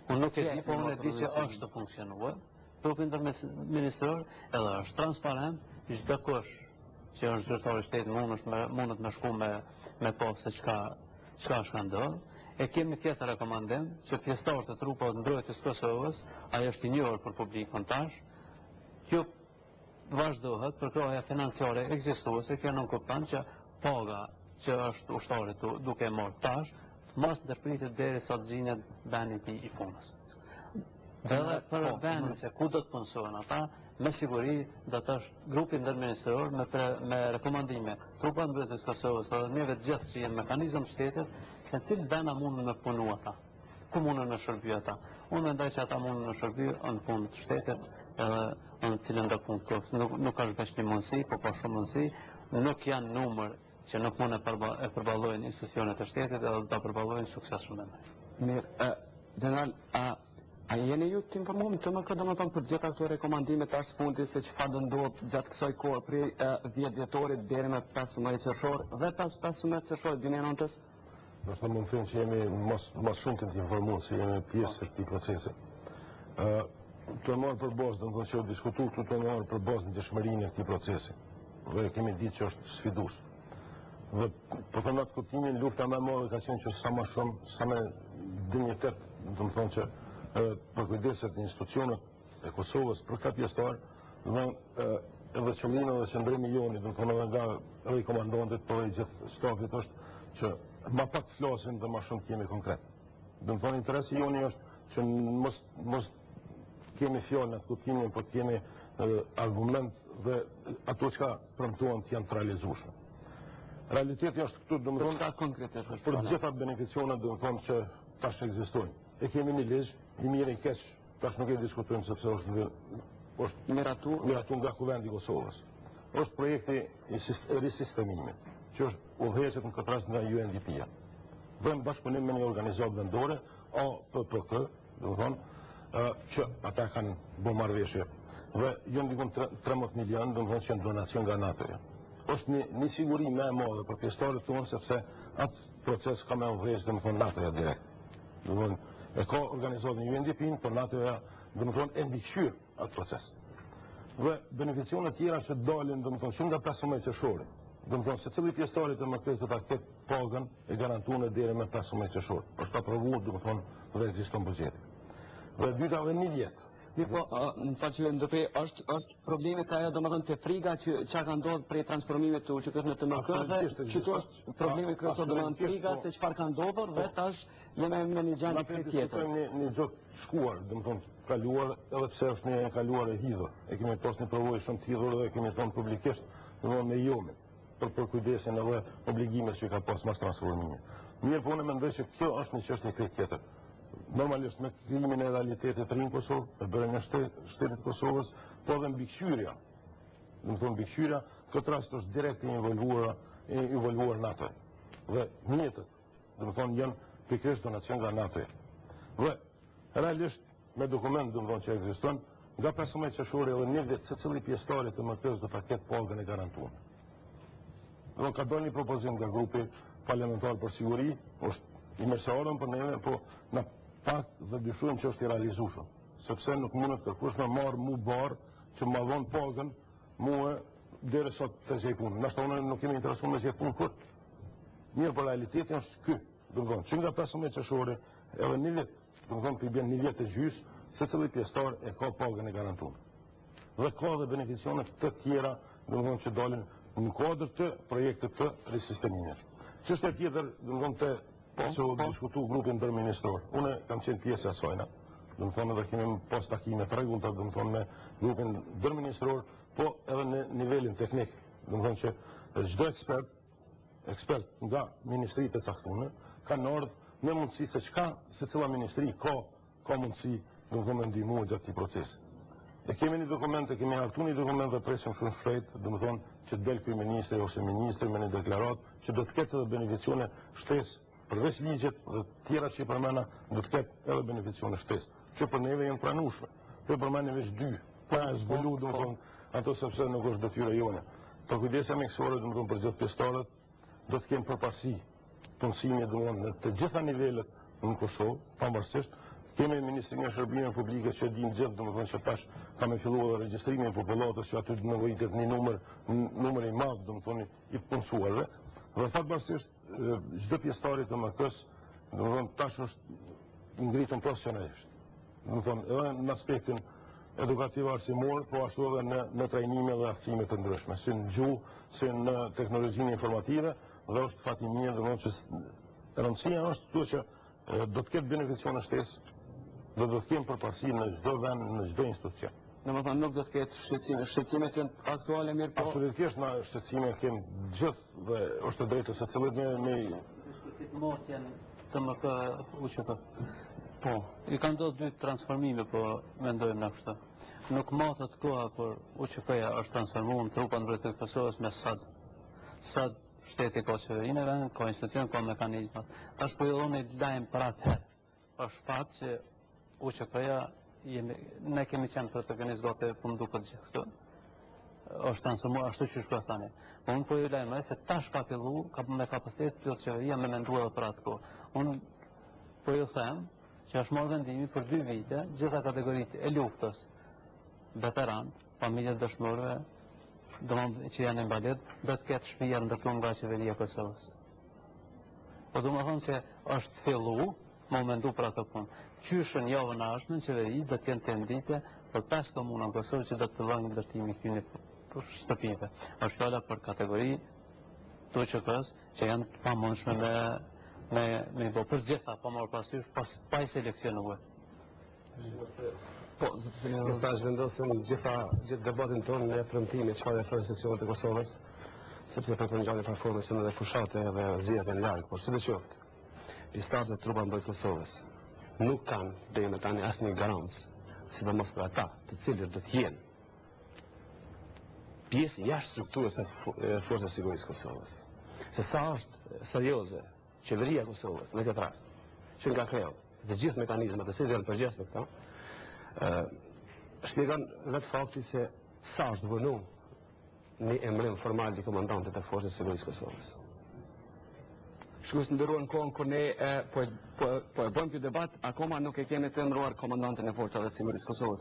Unë nuk e di, po unë e di që është të funksionuar. Grupi ndërministror edhe është transparent, çdo kush që është zyrtar i shtetit mundet me shku me pas se çka është ndodhur. E kemi tjetër rekomandim që pjesëtarët e trupave të mbrojtjes së Kosovës, ajo është i njohur për publikun tash, kjo vazhdohet për krahaja financiare ekzistuese, kjo nuk kupton që paga që është ushtari duke marrë tash, mos ndërpritet derisa të zgjidhet veni i punës. Edhe për vendin se ku do të punësohen ata, me siguri do të është grupi ndërministror me rekomandime trupat e mbrojtjes së Kosovës dhe neve të gjithë që janë mekanizëm shtetit, se cilë vena mundën me punu ata, ku mundën me shërby ata. Unë mendoj që ata mundën me shërby në punë të shtetit edhe në cilën do punë koftë. Nuk është veç një mundësi, po pa shumë mundësi, nuk janë numër që nuk mund e përballojnë institucionet e shtetit edhe do përballojnë sukses shumë. Mirë, general, a jeni ju të informuar të më këtë domethënë për gjitha këto rekomandime të ashtë fundi se çfarë do ndodh gjatë kësaj kohe prej 10 dhjetorit deri me 15 qershor dhe pas 15 qershor 2009-s? Do të mund të them që jemi më shumë të informuar se jemi pjesë e këtij procesi. Të marrë për bazë, domethënë që u diskutu këtu të marrë për bazë në dëshmërinë e këtij procesi. Dhe kemi ditë që është sfidues. Dhe po them atë kuptimin, lufta më e madhe ka qenë që sa më shumë, sa më dinjitet, domethënë që për kujdeset në institucionet e Kosovës për ka pjesëtar, edhe qëllimi dhe qëndrimi joni, domethënë edhe nga edhe komandantët për gjithë stafit është që ma pak të flasin dhe ma shumë kemi konkret. Domethënë interesi joni është që mos kemi fjallë në të kuptimin, po kemi argument dhe ato që ka premtuan të janë të realizueshme. Realiteti është këtu, domethënë, për gjitha beneficionet domethënë që tash ekzistojnë. E kemi një ligj, i mirë i keq, tash nuk e diskutojmë sepse është miratu nga Kuvendi i Kosovës. Është projekti i risistemimit, që është udhëheqet në këtë rast nga UNDP-ja. Dhe në bashkëpunim me një organizatë vendore, APPK, domethënë, që ata kanë bërë marrëveshje. Dhe janë dikon 13 milion, domethënë që janë donacion nga NATO-ja. Është një siguri më e madhe për pjesëtarët tonë sepse atë proces ka më udhëheq domethënë NATO-ja direkt. Domethënë e ka organizatën UNDP-n, por NATO-ja domethënë e mbikëqyr atë proces. Dhe beneficionet tjera që dalin domethënë shumë nga 15 qershori. Domethënë secili pjesëtar të këtë paket pagën e garantuar deri me 15 qershor. Është aprovuar domethënë dhe ekziston buxheti. Dhe dyta edhe një vjet. Po, në fakt që ndërpre është problemi ka ajo domethënë te friga që ka ndodhur prej transformimit të UÇK në TMK dhe që është problemi kryesor domethënë friga se çfarë ka ndodhur dhe tash jemi me një gjendje tjetër. Një gjë shkuar, domethënë kaluar edhe pse është një kaluar e hidhur. E kemi pas një provojë shumë të hidhur dhe kemi thënë publikisht domethënë me jomin për kujdesin edhe obligimet që ka pas mas transformimit. Mirë, po unë mendoj që kjo është një çështje krejt tjetër. Normalisht me krijimin e realitetit të rinë Kosovë, e bërën e shtetit Kosovës, po edhe mbikëqyrja. Domethënë mbikëqyrja, këtë rast është direkt i involvuar NATO. Dhe mjetët, domethënë janë pikërisht donacion nga NATO. Dhe realisht me dokument domethënë që ekziston, nga 15 qershori edhe një vit secili pjesëtar të MK-s do ta ketë pagën e garantuar. Dhe ka dalë një propozim nga grupi parlamentar për siguri, është i mirëseardhëm për neve, po na pak dhe dyshojmë që është i realizueshëm, sepse nuk mundet kërkush me marrë mu barë që ma dhonë pagën muë deri sot të gjej punë. Nashta unë nuk kemi interesuar me gjej punë kur. Mirë, për realiteti është ky. Domethënë, që nga 15 qershori edhe një vit, domethënë që i bën një vit e gjys, secili pjesëtar e ka pagën e garantuar. Dhe ka dhe beneficione të tjera, domethënë që dalin në kuadër të projektit të risistemimit. Çështja tjetër, domethënë që u diskutu grupin ndërministror. Unë kam qenë pjesë e asajna. Domethënë edhe kemi pas takime të rregullta domethënë me grupin ndërministror, po edhe në nivelin teknik. Domethënë që çdo ekspert nga ministritë e caktuara kanë ardhur me mundësi se çka secila ministri ka mundësi domethënë me ndihmuar gjatë këtij procesi. E kemi një dokument, kemi hartu një dokument dhe presim shumë shpejt, dhe më thonë që të del këj ministri ose ministri me një deklarat, që do të ketë edhe beneficione shtesë, përveç ligjet dhe tjera që i përmena, do të ketë edhe beneficione shtesë, që për neve jenë pranushme. Për përmeni veç 2, pa e zbulu, dhe më thonë, ato sepse nuk është detyra jone. Për kujdesja mjekësore, dhe më thonë, për gjithë pjestarët, do të kemë përparësi punësimi në të gjitha nivellet në Kosovë, pavarësisht. Kemi Ministrinë e Shërbimeve Publike që dim gjithë, domethënë që tash ka me filluar regjistrimi i popullatës, që aty nevojitet një numër i madh, domethënë i punësuarve. Dhe fatmirësisht çdo pjesëtari të MK-s, domethënë tash është ngritur profesionalisht. Domethënë edhe në aspektin edukativ arsimor, po ashtu edhe në trajnime dhe aftësime të ndryshme, si në gjuhë, si në teknologjinë informative, dhe është fatimia, domethënë që rëndësia është këtu që do të ketë beneficione shtesë dhe do të kemë përparësi në çdo vend, në çdo institucion. Domethënë nuk do të ketë shqetësimet aktuale mirë po. Absolutisht na shqetësime kemi gjithë dhe është e drejtë se cilët me mortjen të MK UÇK. Po, i kanë ndodhur 2 transformime, po mendojmë na kështu. Nuk matet koha kur UÇK-ja është transformuar në trupa mbrojtëse të Kosovës me SAD shteti ka qeverinë e ka institucion, ka mekanizmat. Tash po joni lajm për atë. Është fakt që UÇK-ja ne kemi qenë protagonist gati po duket gjithë këtu. Është transformuar ashtu siç po thani. Po unë po ju lajmëroj se tash ka filluar me kapacitet plot qeveria me menduar për atë kohë. Unë po ju them që është marrë vendimi për 2 vite, gjitha kategoritë e luftës, veteranët, familjet dëshmorëve, që janë në mbalet, do të ketë shtëpia ndërtuar nga qeveria e Kosovës. Po do të thonë se është fillu, më mendu për atë punë. Qyshën javën e ardhshme në qeveri do të kenë tendite për 5 komuna në Kosovë që do të fillojnë ndërtimi këtyre shtëpive. Është fjala për kategori të UÇK-s që janë të pamundshme me bo për gjitha, pa marrë pasysh, pa i seleksionuar. Po, në staj vendosim gjithë debatin tonë në premtimi çfarë e thonë sesionet e Kosovës, sepse për përngjalli platformës janë edhe fushate dhe zgjedhjet e larg, por si do qoftë, pjesëtarët e trupa mbrojtëse të Kosovës nuk kanë deri më tani asnjë garancë, sidomos për ata, të cilët do të jenë pjesë jashtë strukturës së forcës së sigurisë së Kosovës. Se sa është serioze qeveria e Kosovës në këtë rast, që nga kreu dhe gjithë mekanizmat e cilët janë përgjegjës me këta, shpjegon vetë fakti se sa është vënu një emrim formal i komandantit e forcës së sigurisë së Kosovës. Shkues të nderuar, në kohën kur ne po e bëjmë këtë debat, akoma nuk e kemi të emëruar komandantin e forcave të sigurisë së Kosovës.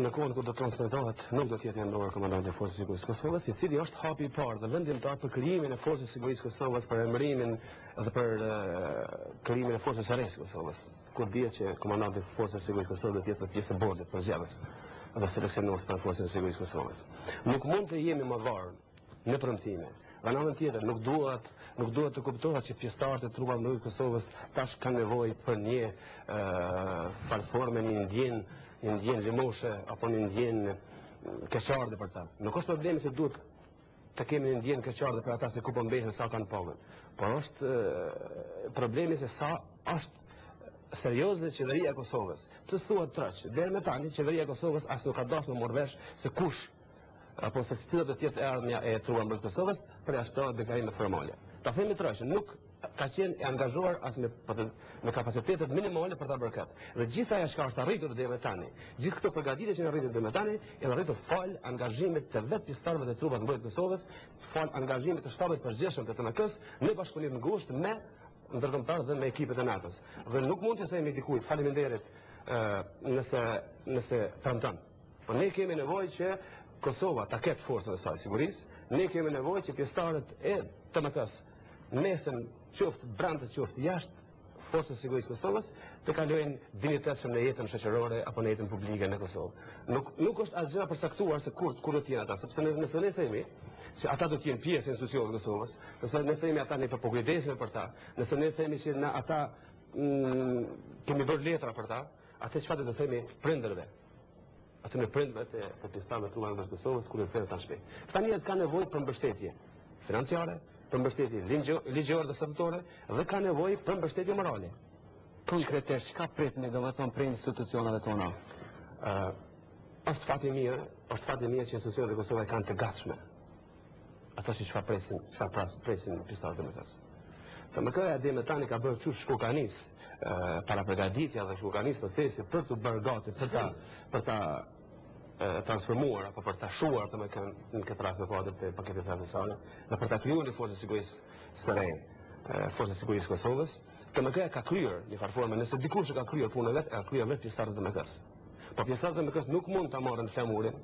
Në kohën kur do të transmetohet, nuk do të jetë emëruar komandanti i forcës së sigurisë së Kosovës, i cili është hapi i parë dhe vendimtar për krijimin e forcës së sigurisë së Kosovës, për emërimin dhe për krijimin e forcës së së Kosovës. Kur dihet që komandanti i forcës së sigurisë së Kosovës do të jetë në pjesë e bordit për zgjedhjes dhe seleksionues për forcën e sigurisë së Kosovës. Nuk mund të jemi më varur në premtime. Nga anën tjetër, nuk duhet të kuptohet që pjesëtarët e trupave mbrojtëse të Kosovës tash kanë nevojë për një platformë, një ndjenjë limoshe apo një ndjenjë keqardhë për ta. Nuk është problemi se duhet të kemi një ndjenjë keqardhë për ata se ku po mbehen, sa kanë pagën. Por është problemi se sa është serioze qeveria e Kosovës. Të thuat traç, deri më tani qeveria e Kosovës as nuk ka dashur të marrë vesh se kush apo se cilat do të jetë ardhmja e trupave mbrojtëse të Kosovës për jashtë deklarime formale. Ta themi traç, nuk ka qenë e angazhuar as me kapacitetet minimale për ta bërë këtë. Dhe gjithë ajo që është arritur deri më tani, gjithë këto përgatitje që janë arritur deri më tani, janë arritur fal angazhimit të vetë pjesëtarëve të trupave mbrojtëse të Kosovës, fal angazhimit të shtabit përgjithshëm të TMK-s në bashkëpunim të ngushtë me ndërkombëtarë dhe me ekipet e NATO-s. Dhe nuk mund të themi dikujt faleminderit nëse premton. Po ne kemi nevojë që Kosova ta ketë forcën e saj sigurisë, ne kemi nevojë që pjesëtarët e TMK-s nesër qoftë brenda qoftë jashtë forcës së sigurisë së Kosovës të kalojnë dinjitetshëm në jetën shoqërore apo në jetën publike në Kosovë. Nuk është asgjë e përcaktuar se kur do të jenë ata, sepse nëse ne themi që ata do të jenë pjesë e institucioneve të Kosovës, nëse ne themi ata ne po kujdesim për ta, nëse ne themi që ata kemi bërë letra për ta, atë çfarë do të themi prindërve? Atë në prindërve të pjesëtarëve të trupave mbrojtëse të Kosovës kur të tash shpejt. Këta njerëz kanë nevojë për mbështetje financiare, për mbështetje ligjore dhe statutore dhe ka nevojë për mbështetje morale. Konkretisht çka pritni domethënë prej institucioneve tona? është fati mirë që institucionet e Kosovës kanë të gatshme. Ato që çfarë presin pjesëtarët e MK-s. TMK-ja deri më tani ka bërë çush shkukanis para përgatitja dhe shkukanis procesi për të bërë gati për ta transformuar apo për ta shuar TMK-n në këtë rast në kuadër të paketit transversale dhe për ta krijuar një forcë sigurisë së re, forca e sigurisë Kosovës. TMK-ja ka kryer një farforme, nëse dikush ka kryer punën vetë, ka kryer vetë pjesëtarët e MK-s. Po pjesëtarët e MK-s nuk mund ta marrin flamurin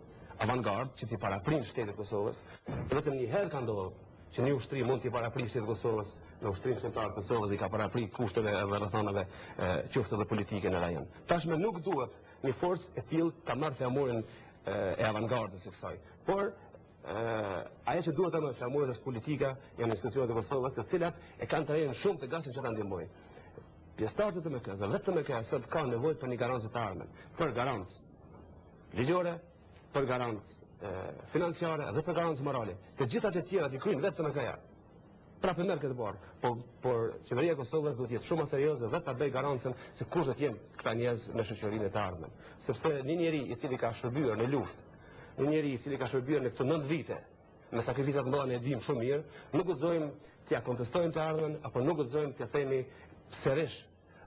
avantgard që t'i paraprin shtetit Kosovës. Vetëm një herë ka ndodhur që një ushtri mund t'i paraprin shtetit Kosovës në ushtrin shqiptar të Kosovës i ka paraprin kushteve dhe rrethonave qoftë edhe politike në rajon. Tashmë nuk duhet një forcë e tillë ta marrë flamurin e avantgardës së kësaj. Por ajo që duhet ta marrë flamurin është politika janë institucionet e Kosovës, të cilat e kanë terren shumë të gatshëm që ta ndihmojnë. Pjesëtarët e TMK-s dhe vetë TMK-ja kanë nevojë për një garancë të ardhmen, për garancë ligjore, për garancë financiare dhe për garancë morale. Të gjithat e tjera t'i kryjnë vetë TMK-ja. Prapë merr këtë barë, por qeveria e Kosovës duhet jetë shumë më serioze dhe ta bëjë garancën se kush do të jenë këta njerëz në shoqërinë e të ardhmen. Sepse një njeri i cili ka shërbyer në luftë, një njeri i cili ka shërbyer në këto 9 vite, me sakrificat mëdha ne e dim shumë mirë, nuk guxojmë t'ia kontestojmë të ardhmen apo nuk guxojmë t'ia themi sërish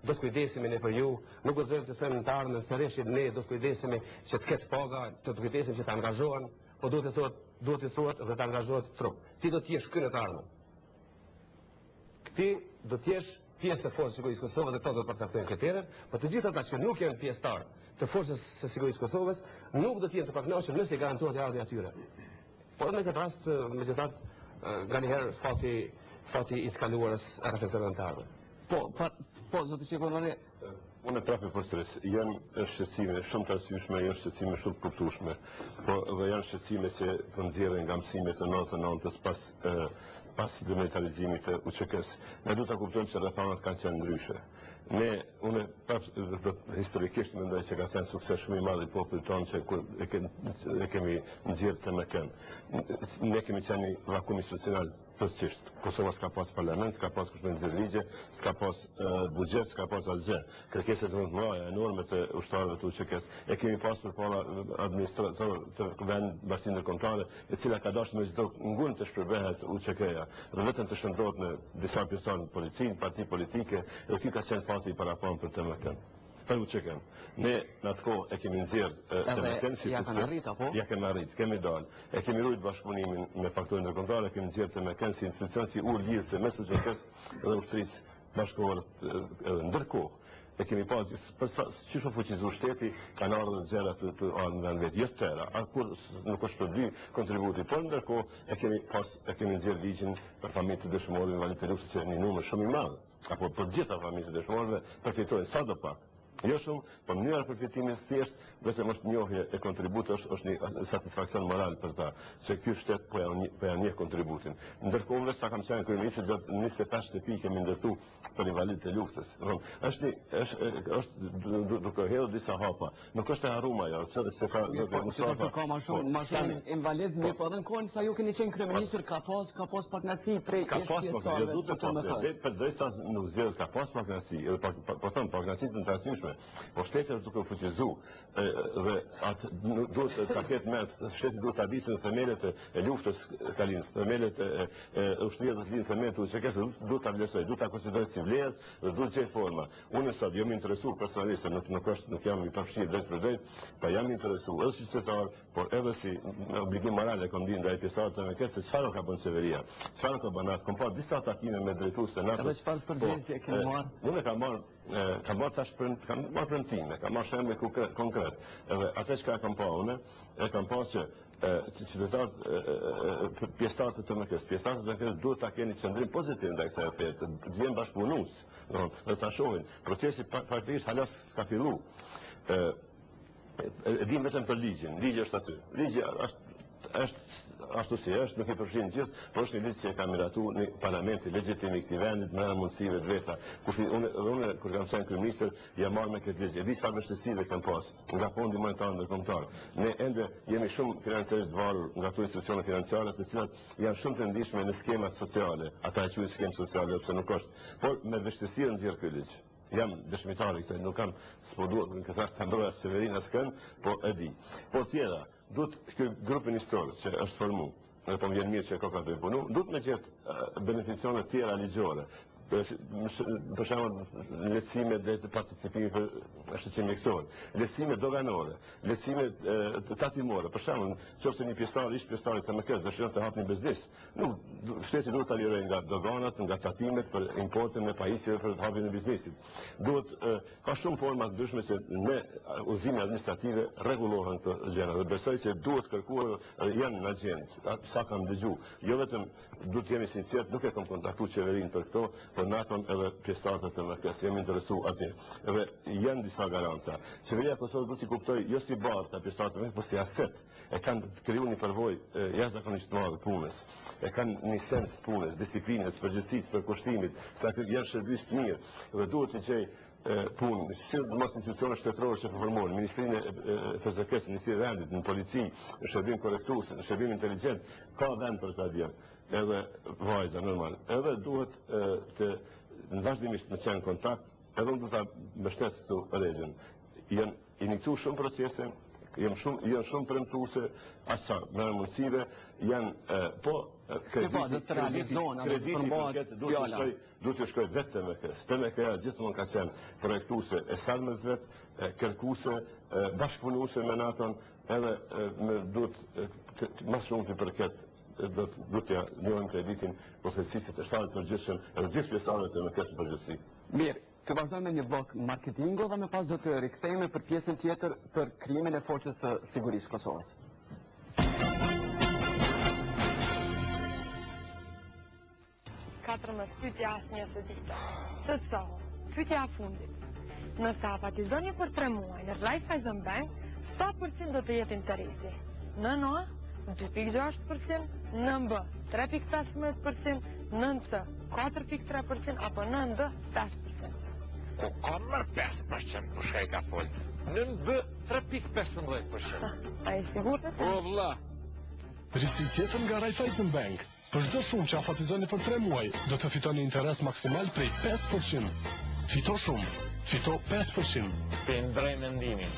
do të kujdesemi ne për ju, nuk guxojmë të themi të ardhmen sërish ne do të kujdesemi që të ketë paga, të kujdesemi që të angazhohen, po duhet të thuhet dhe të angazhohet trup. Ti do të jesh këtu në të ardhmen. Ti do të jesh pjesë e forcës së sigurisë Kosovës dhe to do të përcaktojnë kriteret, por të gjithë ata që nuk janë pjesëtar të forcës së sigurisë Kosovës nuk do të jenë të pakënaqur nëse garantohet ardha e atyre. Por në këtë rast megjithatë nganjëherë fati i të kaluarës reflekton të ardhmen. Po, zotë Qekonori. Unë prapë përsëris, janë shqetësime shumë të arsyeshme, janë shqetësime shumë të kuptueshme, po dhe janë shqetësime që përnxjerren nga mësimet e 99-s pas demilitarizimit të UÇK-s. Ne duhet ta kuptojmë se rrethonat kanë qenë ndryshe. Unë historikisht mendoj që ka qenë sukses shumë i madh i popullit tonë që kur e kemi nxjerrë TMK-n. Ne kemi qenë një vakum institucional plotësisht. Kosova s'ka pas parlament, s'ka pas kusht me nxjerrë ligje, s'ka pas buxhet, s'ka pas asgjë. Kërkesat të mëdha enorme të ushtarëve të UÇK-s. E kemi pas përpara administrator të vend bashkinë kombëtare, e cila ka dashur me çdo ngun të shpërbehet UÇK-ja, dhe vetëm të shndrohet në disa pjesëtar në policinë, parti politike, dhe ky ka qenë fati i parapon për TMK-n. Për UÇK-n. Ne në atë kohë e kemi nxjerrë TMK-n si sukses. Ja kemi arrit, kemi dalë. E kemi ruajtur bashkëpunimin me faktorë ndërkombëtare, kemi nxjerrë TMK-n si institucion si lidhse mes UÇK-s dhe ushtrisë bashkëkohore edhe ndërkohë. E kemi pas që shumë fuqizuar shteti, kanë ardhur zera të anë vetë, jo tëra, kur nuk është të dy kontributi, por ndërkohë e kemi nxjerrë ligjin për familjet e dëshmorëve invalidë të luftës që një numër shumë i madh, apo për gjitha familjet e dëshmorëve përfitojnë sadopak. Jo shumë, por mënyra përfitimit thjesht vetëm është njohje e kontributit, është një satisfaksion moral për ta, se ky shtet po ja njeh kontributin. Ndërkohë sa kam qenë kryeminist, gjatë 25 shtëpi kemi ndërtuar për invalidët e luftës. Është duke hedhur disa hapa. Nuk është e harruar ajo, se sa do ka më shumë invalid, më po edhe në kohën sa ju keni qenë kryeminist, ka pas partnersi prej pjesëtarëve të TMK-s. Për drejta nuk zgjedh ka pas partnersi, po them partnersi të ndërtueshme. Po shteti është duke fuqizu dhe atë duhet ta ketë mes, shteti duhet ta disë themelet e luftës ka lind, themelet e ushtrisë të lind, themelet e UÇK-s duhet ta vlerësoj, duhet ta konsideroj si vlerë dhe duhet të gjej forma. Unë sot jam interesuar personalisht, nuk jam i përfshirë drejt për drejt, po jam interesuar edhe si qytetar, por edhe si obligim moral e kam ndaj pjesëtarëve të MK-s se çfarë ka bën qeveria, çfarë ka bën atë. Kam pas disa takime me drejtues të natës. Edhe çfarë përgjegjësie keni marrë? Unë kam marrë premtime, kam marrë shembull konkret. Edhe atë çka kam pa unë, e kam pas që qytetarët pjesëtarët e TMK-s, pjesëtarët e TMK-s duhet ta kenë qendrim pozitiv ndaj kësaj afere, të vjen bashkëpunues, dhe ta shohin. Procesi faktikisht hala s'ka filluar. E dim vetëm për ligjin. Ligji është aty. Ligji është ashtu si është, nuk i përfshin gjithë, por është një ligj që e ka miratuar në parlamentin legjitimi i këtij vendit me mundësive të veta. Unë kur kam qenë kryeminist, ja marr me këtë ligj. E di çfarë vështirësive kam pas nga fondi monetar ndërkombëtar. Ne ende jemi shumë financiarisht varur nga ato institucione financiare të cilat janë shumë të ndihshme në skemat sociale, ata e quajnë skemë sociale ose nuk është, por me vështirësi nxjerr ky ligj. jam dëshmitari se nuk kam s'po duhet në këtë rast të ndroja Severina s'kën, po e di. Po tjera, duhet ky grupin historik që është formu, dhe po më vjen mirë që ka të punu, duhet me gjetë beneficione tjera ligjore. Për shembull lehtësime dhe të participimit për shëqim mjekësor, lehtësime doganore, lehtësime tatimore. Për shembull, nëse një pjesëtar ish pjesëtar i TMK dëshiron të hapë një biznes, shteti duhet ta lirojë nga doganat, nga tatimet për importin e pajisjeve për hapjen e biznesit. Duhet ka shumë forma të ndryshme që me udhëzime administrative rregullohen këto gjëra dhe besoj se duhet kërkuar janë në agjendë. Sa kam dëgjuar, jo vetëm duhet jemi sinqert, nuk e kam kontaktuar qeverinë për këto, por natën edhe pjesëtarët e TMK-s jemi interesuar atje. Edhe janë disa garanca. Qeveria e Kosovës duhet t'i kuptoj jo si bazë ta pjesëtarët e TMK, por si aset. E kanë krijuar një përvojë jashtëzakonisht të madhe punës. E kanë një sens punës, disiplinës, përgjegjësisë, përkushtimit, sa janë shërbis të mirë. Dhe duhet të qej punë, sidomos institucione shtetërore që përformohen, Ministrinë e FZK-s, Ministrinë e Rendit, në polici, në shërbim korrektues, në shërbim inteligjent, ka vend për ta bërë. Edhe vajza normal. Edhe duhet të vazhdimisht me qenë kontakt, edhe unë duhet ta mbështes këtu rregjën. Janë iniciuar shumë procese, janë shumë premtuese, asa me mundësive janë krediti duhet të shkojë vetë TMK-s. TMK-ja gjithmonë ka qenë projektuese e salmës vetë, kërkuese, bashkëpunuese me NATO-n, edhe duhet më shumë të përket duhet ja njohim kreditin profecisë të shtarit përgjithshëm edhe gjithë pjesëtarëve të TMK-s në përgjithësi. Mirë, të vazhdojmë me një blok marketingu dhe me pas do të rikthehemi për pjesën tjetër për krijimin e forcës së sigurisë Kosovës. Pyetja asnjë së dita. Pyetja e fundit. Nëse afatizoni për 3 muaj në Raiffeisen Bank, sa % do të jetë interesi? Në A 2.6%, në B 3.15%, në C 4.3% apo në D 5%? Ku ka mërë 5% për shka I ka folë? Në B 3.15%. A I sigurt të se? O vla! Risi tjetër nga Raiffeisen Bank. Për çdo shumë që afatizoni për 3 muaj, do të fitoni interes maksimal prej 5%. Fito shumë, fito 5%. Për ndrej mendimin.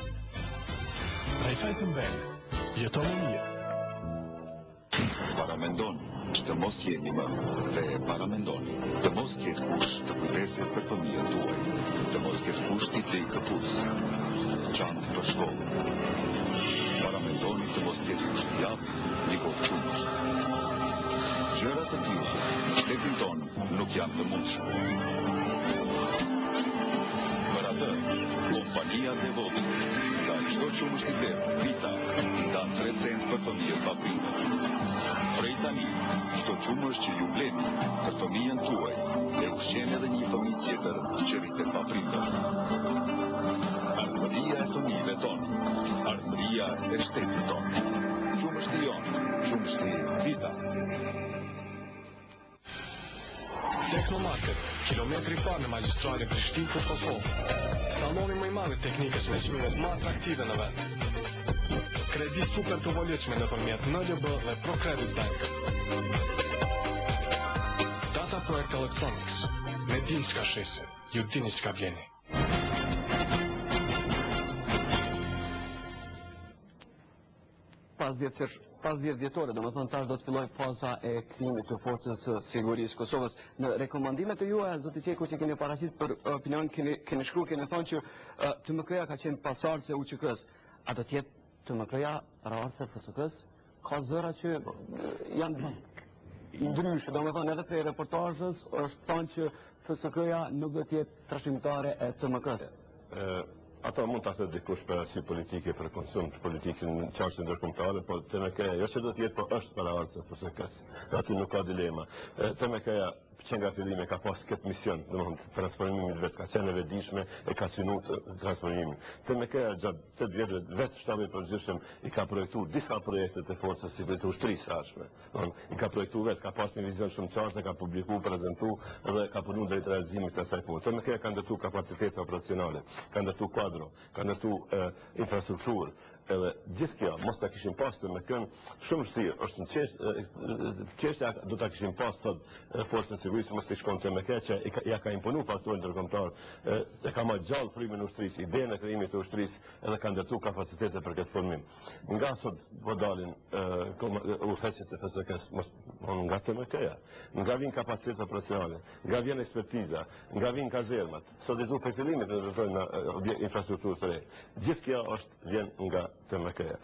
Raiffeisen Bank. Jeton mirë. Paramendon që të mos jeni më dhe paramendoni të mos ketë kush të kujdeset për fëmijën tuaj, të mos ketë kush t'i blej këpucë, çantë për shkollë. Paramendoni të mos ketë kush t'i japë një kohë qumësh. Gjëra të tillë në shtetin tonë nuk janë të mundshme. Për atë, kompania Devoto ka çdo qumësh t'i blerë, vita, ka 3 cent për fëmijën pa prindër. Prej tani, çdo qumësh që ju bleni për fëmijën tuaj, e ushqen edhe një fëmijë tjetër që rritet pa prindër. Ardhmëria e fëmijëve tonë, ardhmëria e shtetit tonë. Qumështi jonë, qumështi vita. Teknomarket, kilometri parë në magjistrale Prishtinë për Kosovë. Saloni më I madh I teknikës me çmimet më atraktive në vend. Kredi super të volitshme nëpërmjet NLB dhe ProCredit Bank. Data Project Electronics. Me dini çka shese, ju dini çka vjeni. Pas 10 vjetore, do më thënë tash do të filloj faza e krijimit të forcës së sigurisë Kosovës. Në rekomandimet e juaja, zoti Qeku, që keni paraqitur për opinion, keni shkruar, keni thënë që TMK-ja ka qenë pasardhës e UÇK-s. A do të jetë TMK-ja rarse FSK-s? Ka zëra që janë I ndryshme, do më thënë edhe prej reportazhës është thënë që FSK-ja nuk do të jetë trashëgimtare e TMK-s. Ata mund të thëtë dikush për arsye politike, për konsum të politikën në çështje ndërkombëtare, por TMK-ja jo që do të jetë, por është para ardhës FSK-s. Aty nuk ka dilema. TMK-ja që nga fillimi ka pas këtë mision, domethënë transformimit vetë, ka qenë e vetëdijshme e ka synuar transformimin. TMK-ja gjatë 8 vjetëve vetë shtabi I përgjithshëm I ka projektuar disa projekte të forcës sigurisë të ushtrisë ashme. I ka projektuar vetë, ka pas një vizion shumë qartë, ka publikuar, prezantuar dhe ka punuar drejt realizimit të asaj pune. TMK-ja ka ndërtuar kapacitete operacionale, ka ndërtuar kuadro, ka ndërtuar infrastrukturë. Edhe gjithë kjo, mos ta kishim pas TMK-n shumë vështirë, është në çështja do ta kishim pas sot forcën sigurisë mos të shkonte me keq që ja ka imponu faktorin ndërkombëtar, e ka marrë gjallë frymin e ushtrisë, idenë e krijimit të ushtrisë edhe ka ndërtuar kapacitete për këtë formim. Nga sot po dalin udhëheqësit e FSK-s, nga TMK-ja, nga vijnë kapacitete operacionale, nga vjen ekspertiza, nga vijnë kazermat. Sot i për fillimit në ndërtojnë infrastrukturë të re. Gjithë kjo vjen nga TMK-ja.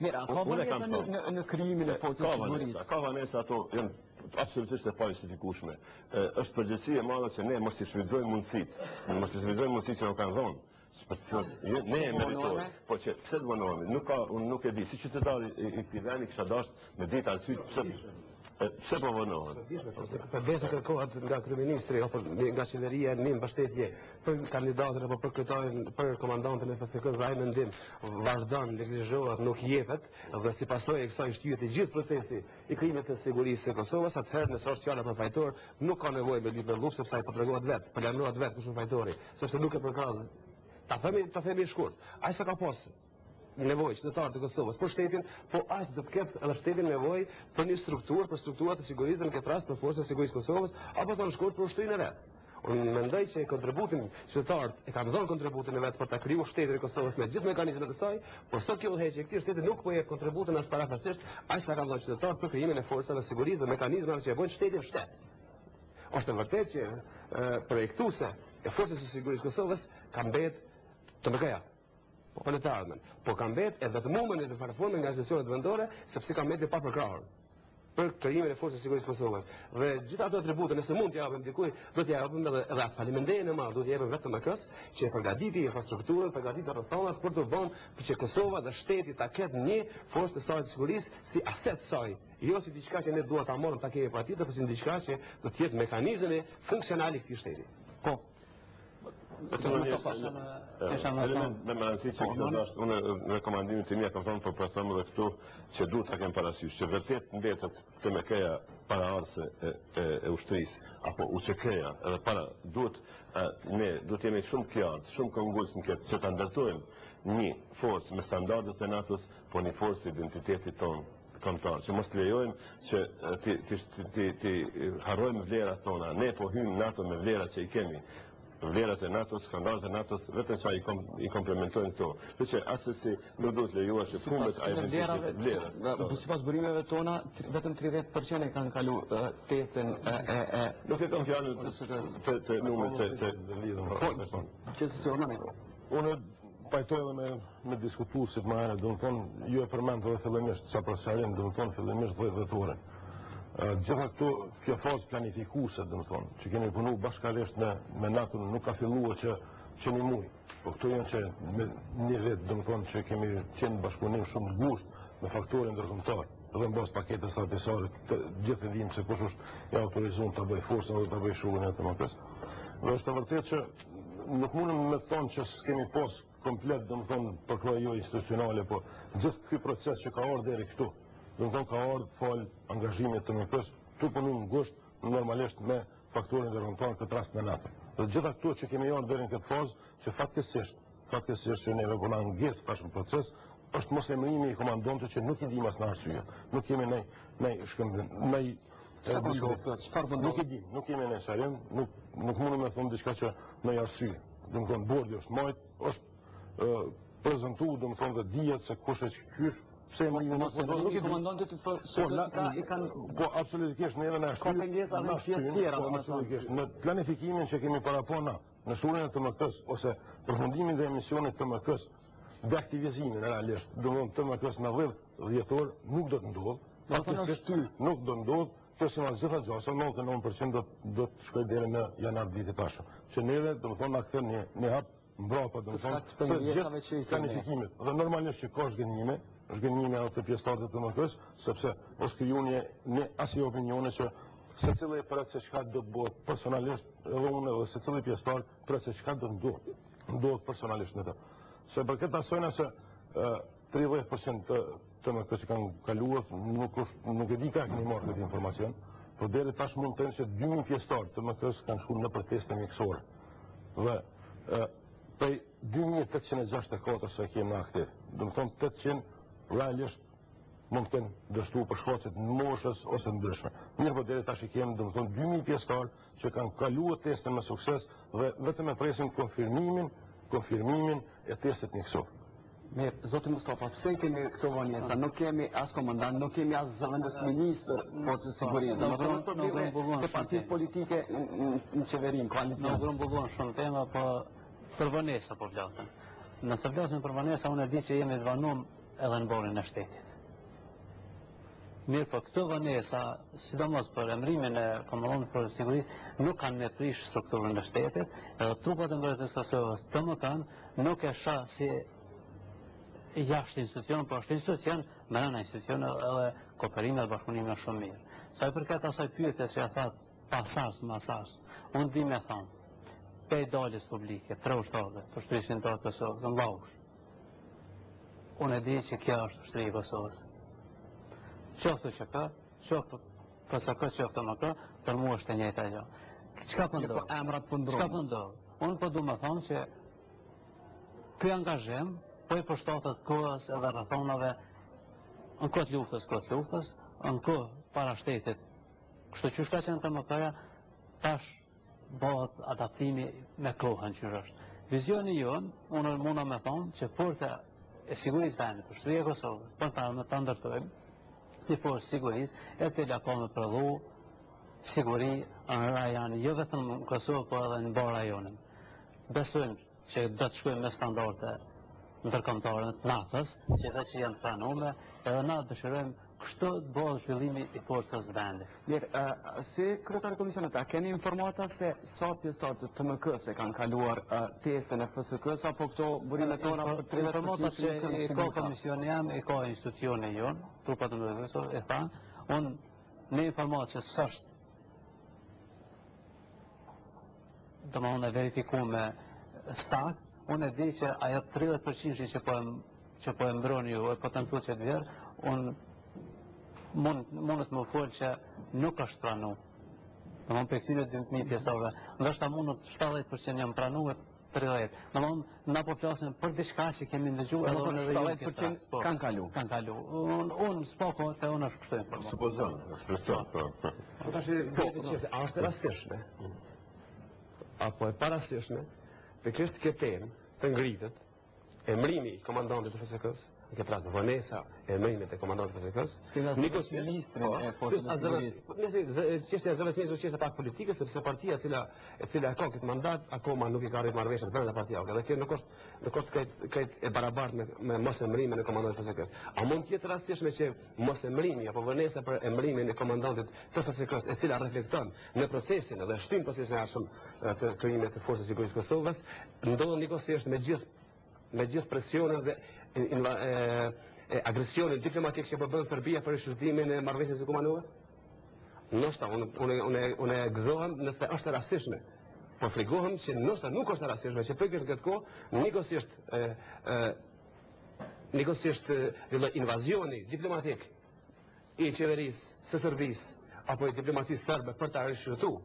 Mira, ka vanesa në krijimin e forcës sigurisë. Ka vanesa, ato janë absolutisht e pajustifikueshme. Është përgjegjësi e madhe që ne mos i shfrytëzojmë mundësitë që na kanë dhënë. Ne e meritojmë, po që pse të vonohemi, unë nuk e di, si qytetari i këtij vendi kisha dashur me ditë arsye pse po vonohen. Përdesë kërkohet nga kryeministri apo nga qeveria një mbështetje për kandidatën apo për kryetarin, për komandantin e FSK-s, ai mendim vazhdon, neglizhohet, nuk jepet dhe si pasojë e kësaj shtyhet i gjithë procesi i krijimit të sigurisë së Kosovës, atëherë nëse është fjala për fajtor, nuk ka nevojë me libër lup sepse ai po tregohet vetë, po lajmërohet vetë kush është fajtori, sepse nuk e përkaz. Ta themi shkurt, ai s'ka pas nevojë qytetarët e Kosovës për shtetin, po aq do të ketë edhe shteti nevojë për një strukturë, për strukturat e sigurisë, në këtë rast për forcat e sigurisë Kosovës, apo të shkurt për ushtrinë e vet. Unë mendoj që kontributin qytetarët e kanë dhënë kontributin e vet për ta krijuar shtetin e Kosovës me gjithë mekanizmat e saj, por sot kjo udhëheqje e këtij shteti nuk po jep kontributin as parafasisht aq sa kanë dhënë qytetarët për krijimin e forcave të sigurisë dhe mekanizmave që e bëjnë shtetin shtet. Është vërtet që projektuese e forcave të sigurisë Kosovës ka mbetë TMK-ja. Po për të ardhmen, po ka mbet edhe të mundën e të paraforme nga institucionet vendore, sepse ka mbet e pa përkrahur për krijimin e forcës së sigurisë Kosovës. Dhe gjithë ato atribute, nëse mund t'ja japim dikujt, do t'ja japim edhe faleminderin e madh, do t'ja japim vetëm TMK-s, që e përgatiti infrastrukturën, përgatiti rrethonat për të bënë që Kosova dhe shteti ta ketë një forcë të saj të sigurisë si aset saj. Jo si diçka që ne duhet ta marrim ta kemi patjetër, por si diçka që do të jetë mekanizmi funksional i këtij shteti. Po. Me më rëndësi që këtë është, unë rekomandimin të mija kam thonë për prasamë dhe këtu që duhet të kemë parasysh, që vërtet mbetet TMK-ja para ardhse e ushtrisë, apo UÇK-ja edhe para, duhet jemi shumë qartë, shumë kongullës në këtë, që të ndërtojmë një forcë me standardet e NATO-s, po një forcë identitetit tonë kombëtar, që mos të lejojmë që të harrojmë vlerat tona, ne po hymë NATO me vlerat që i kemi, vlerat e NATO-s, standardet e NATO-s, vetëm sa i komplementojnë këto. Për që asesi nuk duhet lejuar që punët a identitetit vlerat. Sipas burimeve tona, vetëm 30% e kanë kalu testin e... Nuk e kam fjallën të numrit të lidhëm. Unë pajtoj edhe me diskutuesit më herët, do të thonë, ju e përmend edhe fillimisht, sa procesarinë, do të thonë, fillimisht 10 dhjetorën. Gjitha kjo fazë planifikuese, do të thonë, që kemi punu bashkërisht me NATO-n, nuk ka filluar që një muj. Po këto janë që me një vit, do të thonë, që kemi qenë bashkëpunim shumë të ngushtë me faktorin ndërkombëtar. Dhe në bazë paketës strategjike, gjithë e dimë se kush është e autorizuar ta bëjë forcën dhe ta bëjë shurën e TMK-s. Dhe është e vërtetë që nuk mundem me thonë që s'kemi pas komplet, do të thonë, përkrahje jo institucionale, po gjithë ky proces që ka ardhur deri këtu, do të thonë ka ardhur fal angazhimit të TMK-s, tu punon ngushtë normalisht me faktorin ndërkombëtar, këtë rast me NATO. Dhe gjitha këto që kemi ardhur deri në këtë fazë, që fatkeqësisht që neve po na ngjet tash në proces, është mos emërimi i komandantëve që nuk i dim as në arsye. Nuk kemi ne shkëmbim, nuk kemi ne sharim, nuk mundem të them diçka që në arsye. Do të thonë bordi është majt, është prezantuar, do të thonë dhe dihet se kush është kysh, pse nuk i komandantët i kanë po absolutisht neve në arsye. Ka pengesa në pjesë tjera, domethënë në planifikimin që kemi parapona në shurën e TMK-s ose përfundimin dhe emisionin e TMK-s dhe aktivizimin realisht, do të thonë TMK-s në 10 dhjetor nuk do të ndodhë. Nuk do ndodhë, përse në gjitha gjasa, 99% do të shkoj deri në janar vitit tashëm. Që neve, do të thonë, na kthen një hap mbrapa, do të thonë, të gjithë planifikimit. Dhe normalisht që ka zhgënjime edhe të pjesëtarët e TMK-s, sepse është krijuar një asnjë opinione që secili për atë çka do të bëhet personalisht, edhe unë edhe secili pjesëtar për atë çka do të ndodhet personalisht në të. Se për këtë asojna se 30% të TMK që kanë kaluar, nuk e di ka kemi marrë këtë informacion, por deri tash mund të thënë që 2000 pjesëtarë të TMK-s kanë shkuar në proteste mjekësore. Dhe prej 2864 se kemi në aktiv, do të thonë 800 realisht mund të kenë dështu për shkaqe të moshës ose ndryshme. Mirë po deri tash i kemi domethënë 2000 pjesëtar që kanë kaluar testin me sukses dhe vetëm e presim konfirmimin e testit në Kosovë. Mirë, zoti Mustafa, pse kemi këto vonesa? Nuk kemi as komandant, nuk kemi as zëvendës ministër forcës sigurisë. Domethënë probleme të partisë politike në qeverinë, koalicion. Nuk grumbulluan shumë tema, po për vonesa po flasim. Nëse flasim për vonesa, unë e di që jemi të vanuar edhe në borën e shtetit. Mirë, po këto vonesa, sidomos për emrimin e komandontit për sigurisë, nuk kanë me prish strukturën e shtetit, edhe trupat e mbrojtjes Kosovës të më kanë nuk e shah si jashtë institucion, po është institucion, brenda institucion edhe kooperime dhe bashkëpunime shumë mirë. Sa i përket asaj pyetje që ja thatë pasazh, unë di me thonë, pej daljes publike, 3 ushtarëve, për shtrishin të Kosovës, në Laush. Unë e di që kjo është ushtri i Kosovës. Qoftë QP, qoftë PSK, qoftë MK, për mua është e njëjta gjë. Çka po ndodh? Emrat po ndrohen. Çka po ndodh? Unë po du me thonë që ky angazhim po i përshtatet kohës edhe rrethonave në kohë luftës, në kohë para shtetit. Kështu që shka që në të MK-ja, tash bëhet adaptimi me kohën që është. Vizioni jonë, unë muna me thonë që forca e sigurisë vendit, për shtria e Kosovës, për ta ndërtojmë një forcë sigurisë, e cila ka me prodhu siguri në rajani, jo vetëm në Kosovë, po edhe në barë rajonin. Besojmë që do të shkojmë me standarde ndërkombëtare të NATO-s, që dhe që janë pranuar, edhe na dëshirojmë kështu të bëhet zhvillimi i forcës vendit. Mirë, si kryetar komisionit, a keni informata se sa pjesëtar të TMK-s e kanë kaluar testën e FSK-s apo këto burimet tona për 30% informata që i ka komisioni jam, i ka institucioni jonë, trupat e mbështetësor, e tha, unë në informatë që s'është domthonë e verifikuar sakt, unë e di që ajo 30% që po e mbroni ju, e po të nëtu që të vjerë, unë mundët më folë që nuk është pranu. Në mund për këtyre 2000 pjesave, ndoshta mundët 70% jam pranu e 30%. Në mund, na po flasim për diçka që kemi ndëgju, edhe unë edhe ju këtë rast. Kanë kalu. Kanë kalu. Unë s'poko të unë është kështu informat. Supozon, A është rastishme? Apo e parasishme? Për kështë këtë temë të ngritët, emrimi i komandantit të FSK-s, në këtë rast vonesa e emrimit e komandantit të FSK-s, Nikos ministrin e forcës së sigurisë. Çështja e zëvendës ministrit është çështje pak politike, sepse partia e cila ka këtë mandat akoma nuk i ka arritur marrëveshje brenda partisë. Dhe kjo nuk është krejt e barabartë me mos emrimin e komandantit të FSK-s. A mund të jetë rastishme që mos emrimi apo vonesa për emrimin e komandantit të FSK-s, e cila reflekton në procesin dhe shtyn procesin e ardhshëm të krijimit të forcës së sigurisë të Kosovës, ndodhen nikosisht me gjithë presionin dhe agresionin diplomatik që përbën Serbia për shërbimin e marrëveshjes së Kumanovës? Ndoshta unë e gëzohem nëse është rastishme, por frigohem që ndoshta nuk është rastishme, që për këtë kohë nikosisht invazioni diplomatik i qeverisë së Serbisë apo i diplomacisë serbe për ta rishërtuar.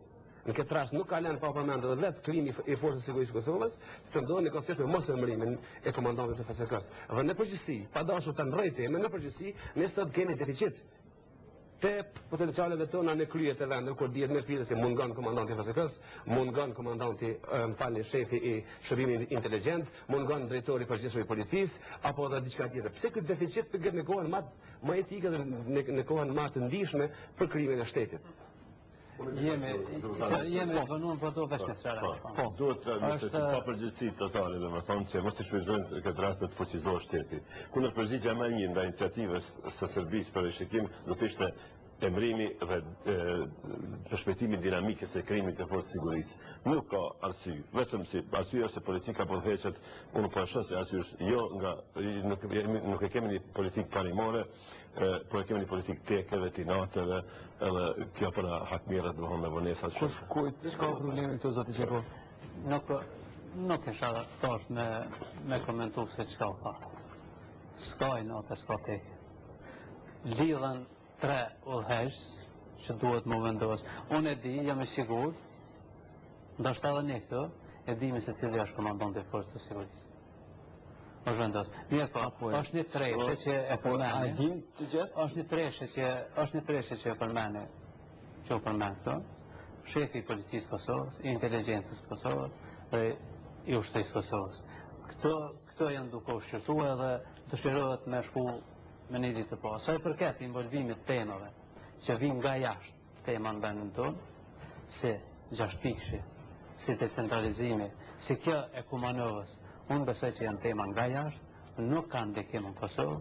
Në këtë rast nuk ka lënë pa përmendur edhe vetë krijimi i forcës së sigurisë së Kosovës, që të ndodhë nikosisht me mos emrimin e komandantit të FSK-s. Dhe në përgjithësi, pa dashur të ndroj temën, në përgjithësi, ne sot kemi deficit të potencialeve tona në krye të vendit, kur dihet më shpejt se mungon komandanti i FSK-s, mungon komandanti, shefi i shërbimit inteligjent, mungon drejtori i përgjithshëm i policisë, apo edhe diçka tjetër. Pse ky deficit përgjigjet në kohën më etike dhe në kohën më të ndihshme për krijimin e shtetit? Jemi vënuar për to veç me çfarë. Po, duhet të ka përgjegjësi totale, domethënë që mos i shfrytëzojnë këtë rast të fuqizohet shteti. Kundër përgjigjja më e mirë ndaj iniciativës së Serbisë për rishikim do të ishte emrimi dhe përshpejtimi dinamikës së krijimit të forcës së sigurisë. Nuk ka arsye, vetëm si arsye është politika përveçet, unë po e shoh se arsye jo nga nuk e kemi një politikë parimore, por e kemi një politikë teke dhe tinateve, edhe kjo për hakmirët dhe me vonesa që... Çka problemi këtu zoti Qeko? Nuk e shara tash me komentu se çka u tha. S'ka i natë, s'ka teke. Lidhen 3 udhëheqës që duhet më vendos. Unë e di, jam i sigur, ndoshta edhe ne këto, e dimi se cili është komandanti i forcës së sigurisë. është vendos. Mirë po, është një treshe që e përmene. Është një treshe që e përmene. Që e përmene këto. Shefi i policisë Kosovës, i inteligencës Kosovës dhe i ushtrisë Kosovës. Këto janë duke u shqyrtua dhe dëshirohet me shku me një ditë po. Sa i përket involvimit temave që vinë nga jashtë tema në vendin tonë, si 6 pikëshi, si decentralizimi, si kjo e Kumanovës, unë besoj që janë tema nga jashtë, nuk kanë ndikim në Kosovë,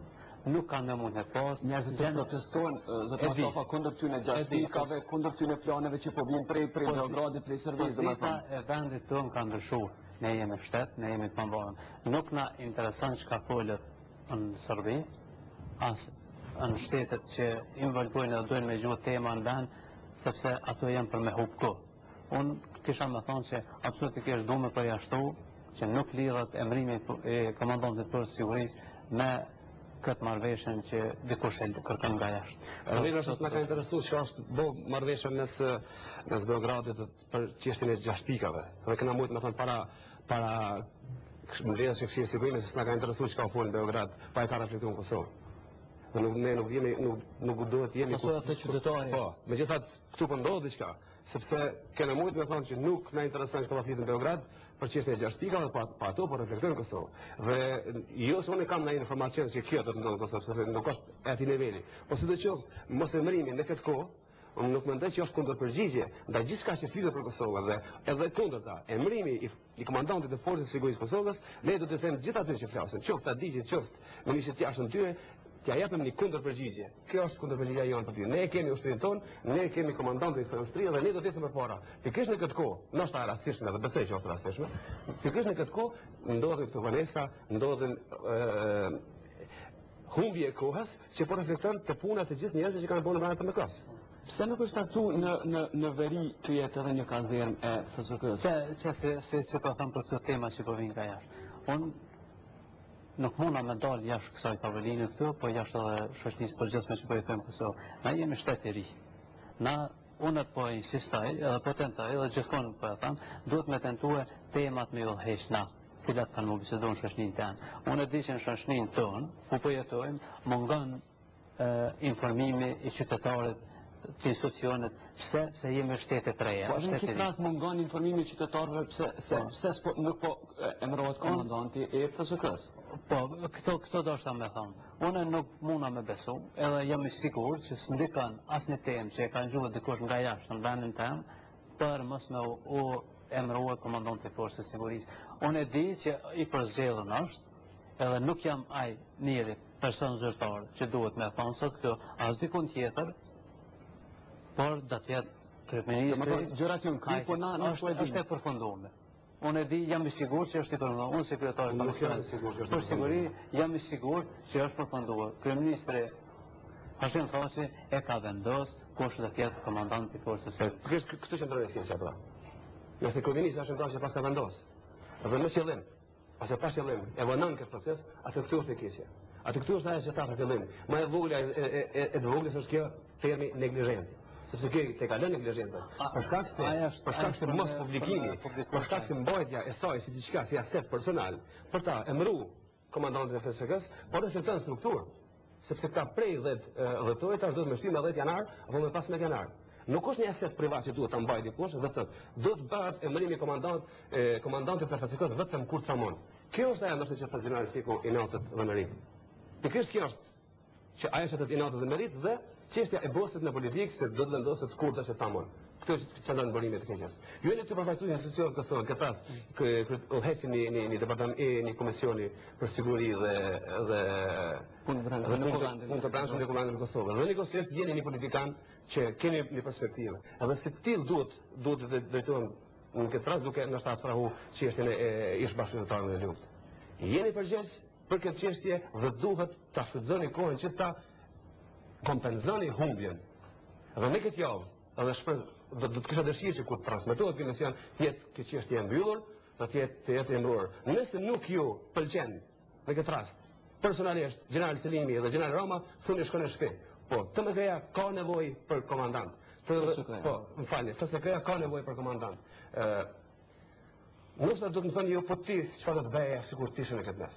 nuk kanë me mund e pas. Njerëzit të protestojnë, zëtë Mustafa, kundër tyne 6 pikave, kundër tyne planeve që po vinë prej Beogradit, prej Serbisë, dhe me Pozita e vendit tonë ka ndryshuar. Ne jemi shtetë, ne jemi të pëmbarën. Nuk na interesant që ka folët në Serbi, as në shtetet që involvojnë dhe dojnë me gjuhë tema në vend, sepse ato janë për me hupë ko. Unë kisha me thonë që absolutikisht du me përjashtu që nuk lidhët emrimi e komandantit për sigurisë me këtë marrëveshjen që dikush e kërkon nga jashtë. Rrinë është nga ka interesu që është bo marrëveshjen mes Beogradit për çështjen e 6 pikave. Dhe këna mujtë me thonë para mbledhjes së Këshillit Sigurimit se s'na ka interesu që ka folën Beograd, pa e ka reflektuar në Kosovë. Dhe ne nuk duhet jemi Kosova të qytetari. Po, megjithatë këtu po ndodh diçka, sepse kena mujtë me thonë që nuk na intereson këto flitë në Beograd për çështjen e 6 pikave, pa ato po reflektojnë në Kosovë. Dhe jo se unë kam ndonjë informacion se kjo do të ndodhë në Kosovë, sepse nuk është e atij niveli. Po sidoqoftë, mos emrimi në këtë kohë, unë nuk mendoj që është kundërpërgjigje ndaj gjithçka që flitet për Kosovën dhe edhe kundërta. Emrimi i komandantit të forcës së sigurisë Kosovës, ne do të them gjithë aty që flasin, qoftë Adigji, qoftë ministri të jashtëm tyre, t'ja japim një kundërpërgjigje. Kjo është kundërpërgjigjja jonë për ty. Ne kemi ushtrinë tonë, ne kemi komandantin e ushtrisë dhe ne do të ecim përpara. Pikërisht në këtë kohë, ndoshta rastishme, dhe besoj që është rastishme, pikërisht në këtë kohë ndodhin këto vanesa, ndodhin humbje e kohës që po reflekton të punat e gjithë njerëzve që kanë bërë në MKS. Pse nuk është aktu në veri të jetë edhe një kazernë e FSK-s? Se po them për këto tema që po vinë nga jashtë. Unë nuk muna me dalë jashtë kësaj tavolinë këtu, po jashtë edhe shoqërisë përgjithshme që po jetojmë Kosovë. Na jemi shtet i ri. Unë po insistoj, edhe po tentoj, edhe gjithkohë po e them, duhet me tentue temat me udhëheqna, cilat kanë më biseduar në shoqërinë tonë. Unë e di që në shoqërinë tonë, ku po jetojmë, mungon informimi i qytetarit të institucionet, se jemi shtete të reja. Po, në këtë rast mungon informimi i qytetarëve pse nuk po emërohet komandanti i FSK-s. Po, këto do shta me thonë. Unë nuk muna me besu, edhe jam i sigur që s'ndikon asnjë temë që e kanë gjuhë dikush nga jashtë në vendin tem, për mos me u emërohet komandanti i forcës së sigurisë. Unë e di që i përzgjedhur është, edhe nuk jam ai njëri person zyrtar që duhet me thonë sot këtu, as dikun tjetër, por do të jetë kryeministri. Gjërat janë këtu, po na është e përfunduar. Unë e di, jam i sigurt që është i përfunduar. Unë sekretari i Komisionit për siguri jam i sigurt që është përfunduar. Kryeministri Hashim Thaçi e ka vendosur kush do të jetë komandanti i forcës. Këtu që ndrohet kjo pra. Nëse kryeministri Hashim Thaçi pas ka vendosur, dhe në qëllim, ose pa qëllim, e vonon këtë proces, atë këtu është e keqja. Atë këtu është ajo që tha në fillim. Më e vogla e të vogël është kjo termi neglizhencë. Sepse kjo te ka lënë neglizhencën. Për shkak se mos publikimi, për shkak se mbajtja e saj si diçka si aset personal, për ta emëruar komandantin e FSK-s, po reflekton strukturë. Sepse ka prej 10 orë tash duhet me shtymë 10 janar apo më 15 janar. Nuk është një aset privat që duhet ta mbajë dikush, vetëm do të bëhet emërimi komandantit të FSK-s vetëm kur tramon. Kjo është ajo që thotë generali Fiku i natët dhe merit. Pikërisht kjo është që ajo që thotë i natët dhe merit dhe çështja e bosit në politikë se do të vendoset kur të tamon. Kjo është çfarë ndërmimi të keqes. Ju jeni të përfaqësuar institucionet të Kosovës, këtë rast udhëheqin një departament një komisioni për siguri dhe punë të brendshme të Kombëtarëve të Kosovës. Dhe nikosisht jeni një politikan që keni një perspektivë. Edhe si till duhet të drejtohen në këtë rast duke ndoshta afrohu çështjen e ish bashkëpunëtorëve në luftë. Jeni përgjegjës për këtë çështje dhe duhet ta shfrytëzoni kohën që ta kompenzoni humbjen. Dhe në këtë javë, edhe do të kisha dëshirë që kur transmetohet ky mision, të jetë kjo çështje e mbyllur, të jetë e mbrojtur. Nëse nuk ju pëlqen në këtë rast, personalisht Gjeneral Selimi dhe Gjeneral Roma thonë shkon në shtëpi. Po, TMK-ja ka nevojë për komandant. Po, më falni, FSK-ja ka nevojë për komandant. Nëse do të më thonë jo po ti çfarë do të bëje sikur ti ishe në këtë mes.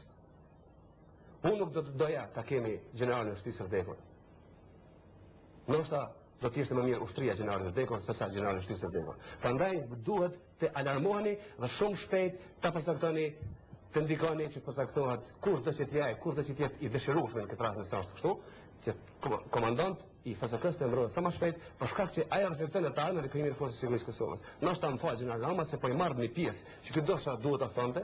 Unë nuk do të doja ta kemi gjeneralin e shtrisë vdekur. Ndoshta do të ishte më mirë ushtria gjeneralin e vdekur se sa gjeneralin e shtrisë vdekur. Prandaj duhet të alarmoheni dhe shumë shpejt ta përcaktoni, të ndikoni që përcaktohet kush do që të jetë i dëshirueshëm në këtë rast nëse është kështu, që komandant i FSK-s të mbrohet sa më shpejt, për shkak që ai reflekton në të ardhmen e krimin e Forcës së Sigurisë së Kosovës. Ndoshta më fal gjeneral Rama se po i marr një pjesë që ky dosha duhet ta thonte,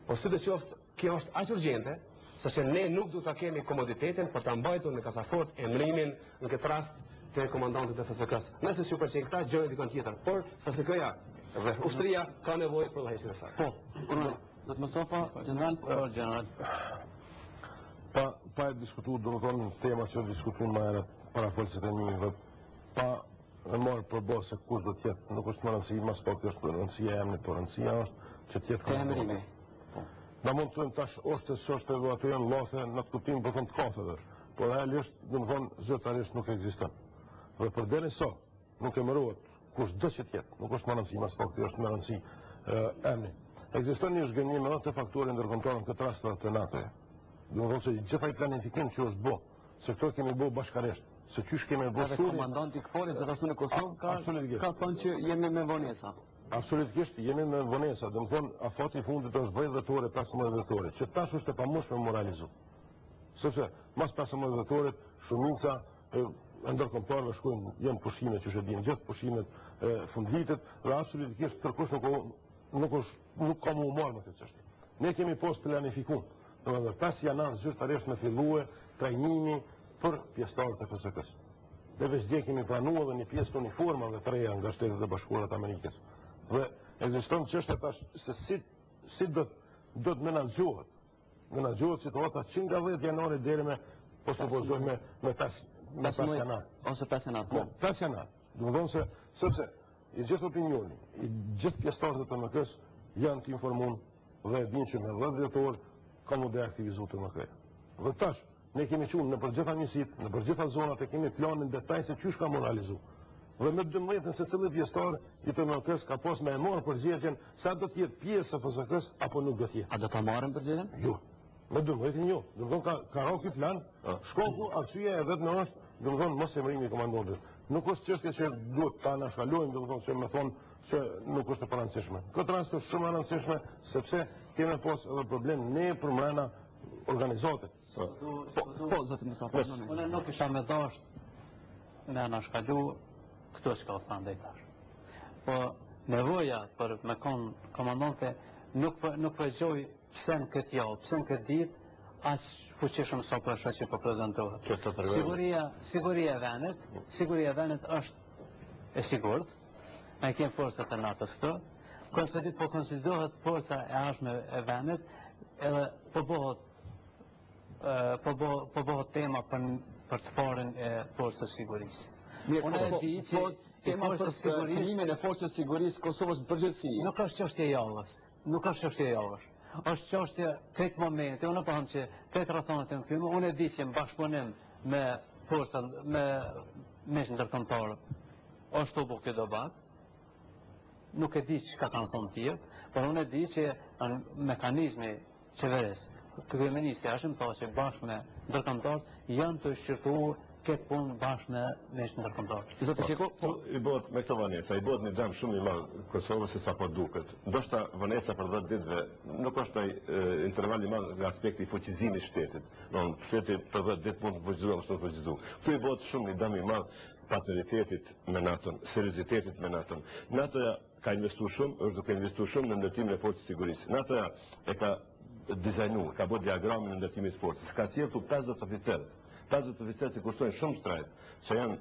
por sidoqoftë kjo është aq urgjente, sepse ne nuk duhet ta kemi komoditetin për ta mbajtur në kasafort emrimin në këtë rast të komandantit të FSK-s. Nëse si u pëlqen këta, gjëra dikon tjetër, por FSK-ja dhe ushtria ka nevojë për vëhesjen e saj. Po, do të më thonë general. Pa e diskutuar, do të thonë tema që diskutuam më herët para folësit e një dhe pa e marrë për bosë se kush do të jetë, nuk është më rëndësi, mas pak është rëndësia e emnit, por rëndësia është që të jetë emrimi. Na mund të thënë tash është se s'është edhe ato janë llathe në të kuptimin për të kafeve, por realisht do të thonë zyrtarisht nuk ekziston. Dhe përderisa nuk e mërohet kush do që të jetë, nuk është më rëndësi, mas pak është më rëndësi emni. Ekziston një zhgënjim edhe te faktori ndërkombëtar në këtë rast të NATO-ja. Do të thonë se gjithë ai planifikim që është bë, se këto kemi bë bashkërisht, se çysh kemi bë shumë. Komandanti i KFOR-it gjithashtu në Kosovë ka thënë që jemi me vonesa. Absolutisht jemi me vonesa, do të thonë afati i fundit është vjet dhjetore, 15 dhjetore, që tash është e pamundur të moralizohet. Sepse mas 15 dhjetorit shumica e ndërkombëtarëve shkojnë janë pushime që e dinë gjithë pushimet e fundvitit dhe absolutisht kërkush nuk ka më marrë me këtë çështje. Ne kemi pas planifikuar. Domethënë 5 janar zyrtarisht me fillue trajnimi për pjesëtarët e FSK-s. Dhe veç dje kemi planuar edhe një pjesë të uniformave të reja nga Shtetet e Bashkuara të Amerikës. Dhe ekziston çështja tash se si do të menaxhohet situata që nga 10 janari deri me po supozojmë me 5 janar ose 5 janar. Po, 5 janar. Do të thonë se sepse i gjithë opinioni, i gjithë pjesëtarët e PMK-s janë të informuar dhe dinë që me 10 dhjetor ka më deaktivizuar PMK. Dhe tash ne kemi qenë në përgjithësa njësitë, në përgjithësa zonat e kemi planin detaj se çysh ka moralizuar. Dhe me 12 se cili pjesëtar i PMK-s ka pas me e marrë përgjigjen sa do të jetë pjesë e FSK-s apo nuk do të jetë. A do ta marrin përgjigjen? Jo. Me 12 jo. Do të thonë ka rrotë ky plan, shkoku arsyeja e vetme është, do të thonë mos emrimi i komandantit. Nuk është çështje që duhet ta anashkalojmë, do të thonë se më thonë se nuk është e parancishme. Këtë rast është shumë e rëndësishme sepse kemi pas edhe problem ne për mbrana organizatet. Po, zotë më thonë. Unë nuk isha me dashur me anashkalu këto që ka thënë deri tash. Po nevoja për me kon komandante nuk përgjoj pse në këtë javë, pse në këtë ditë aq fuqishëm sa për shkak që po prezantohet. Siguria e vendit është e sigurt. Ne kemi forcat e NATO-s këtu. Po konsiderohet forca e jashtme e vendit, edhe po bëhet tema për të parën e forcës sigurisë. Unë e di që tema për krimin e forcës sigurisë Kosovës në përgjithësi nuk është çështje e javës. Nuk është çështje e javës. Është çështje këtë momenti, unë po them që këtë rrethonet e këtyre, unë e di që në bashkëpunim me forcat me mes ndërkombëtar është të bëjë këtë debat. Nuk e di çka kanë thonë tjerë, por unë e di që mekanizmi qeveris, kryeministri Hashim Thaçi bashkë me ndërkombëtar janë të shqyrtuar këtë punë bashkë me mes ndërkombëtar. Zotë Qeko, i bëhet me këto vonesa, i bëhet një dëm shumë i madh Kosovës se sa po duket. Ndoshta vonesa për 10 ditëve nuk është ai interval i madh nga aspekti i fuqizimit të shtetit. Don shteti për 10 ditë mund të fuqizohet ose të fuqizohet. Këtu i bëhet shumë një dëm i madh partneritetit me NATO-n, seriozitetit me NATO-n. NATO-ja ka investuar shumë, është duke investuar shumë në ndërtimin e forcës sigurisë. NATO-ja e ka dizajnuar, ka bërë diagramin e ndërtimit të forcës. Ka sjelltur 50 oficerë. 50 oficerë që kushtojnë shumë shtrajt, që janë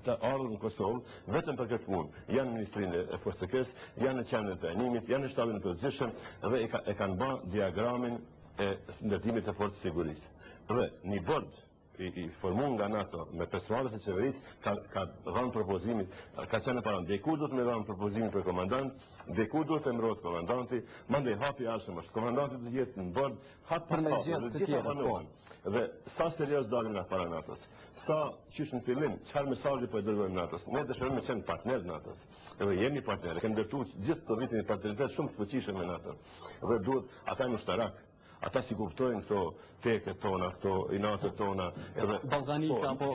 të ardhur në Kosovë, vetëm për këtë punë. Janë në Ministrinë e FSK-s, janë në qendrën e trajnimit, janë në shtabin e përgjithshëm dhe e kanë bërë diagramin e ndërtimit të forcës sigurisë. Dhe një bord i formuar nga NATO me personalet e qeverisë ka dhënë propozimin, ka qenë para diku do të më dhënë propozimin për komandant, diku do të mbrohet komandanti, mandej hapi arshëm është komandanti do të jetë në bord, hap për të tjerë. Dhe sa serioz dalim nga para NATO-s, sa qysh në fillim, çfarë mesazhi po e dërgojmë NATO-s. Ne dëshirojmë të qenë partner NATO-s. Edhe jemi partnerë, kemi ndërtuar gjithë këtë vitin partneritet shumë të fuqishëm me NATO. Dhe duhet ata në ushtarak, ata si kuptojnë këto teket tona, këto inatet tona, edhe Ballkanika apo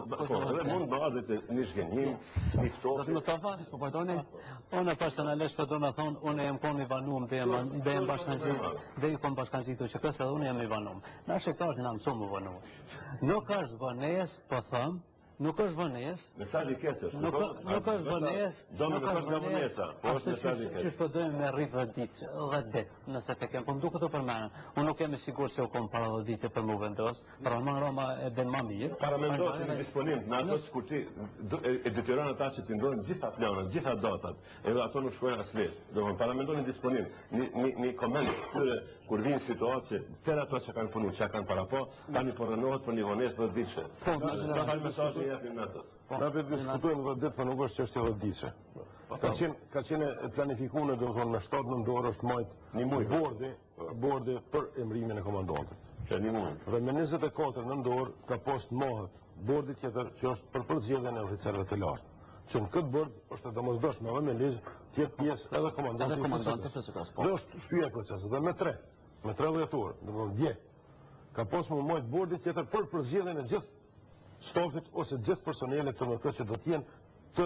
edhe mund bazët e një zhgënjim, një ftohtë. Zoti Mustafa, po pardoni. Unë personalisht po do na thon, unë jam kon i vanuar be bashkangjitur, be kon bashkangjitur që kësaj unë jam i vanuar. Na shektar na mëson më vanuar. Nuk është vonesë, po them, nuk është vonesë. Mesazhi keq. Nuk është vonesë. Nuk është vonesa, po është mesazhi keq. Çish po dojmë me rrit 10 ditë, 10 ditë, nëse të kem, po më duket të përmendën. Unë nuk jam i sigurt se u kom para 10 ditë për më vendos, pra më Roma e bën më mirë. Parlamentarët janë disponim, në ato kur ti e detyron ata që të ndojnë gjitha planet, gjitha datat, edhe ato nuk shkojnë as vetë. Domethënë parlamentarët janë disponim. Një koment këtyre kur vinë situatë tërë ato që kanë punuar, që kanë para po, tani po rënohet për një vonesë 10 ditësh. Ka mesazhi japin ato. Na për diskutojmë 10 ditë, po nuk është çështje 10 ditësh. Ka qenë planifikuar domethënë me 7 nëntor është majt një muaj bordi për emrimin e komandantit. Që një muaj. Dhe me 24 nëntor ka post mohet bordi tjetër që është për përzgjedhjen e oficerëve të lartë. Që në këtë bord është e domosdoshme edhe me ligj të jetë pjesë edhe komandanti i FSK. Dhe është shtyja e procesit dhe me 3 dhjetor, domethënë dje ka post më majt bordi tjetër për përzgjedhjen e gjithë stafit ose gjithë personelit të mëkës që do t'jenë të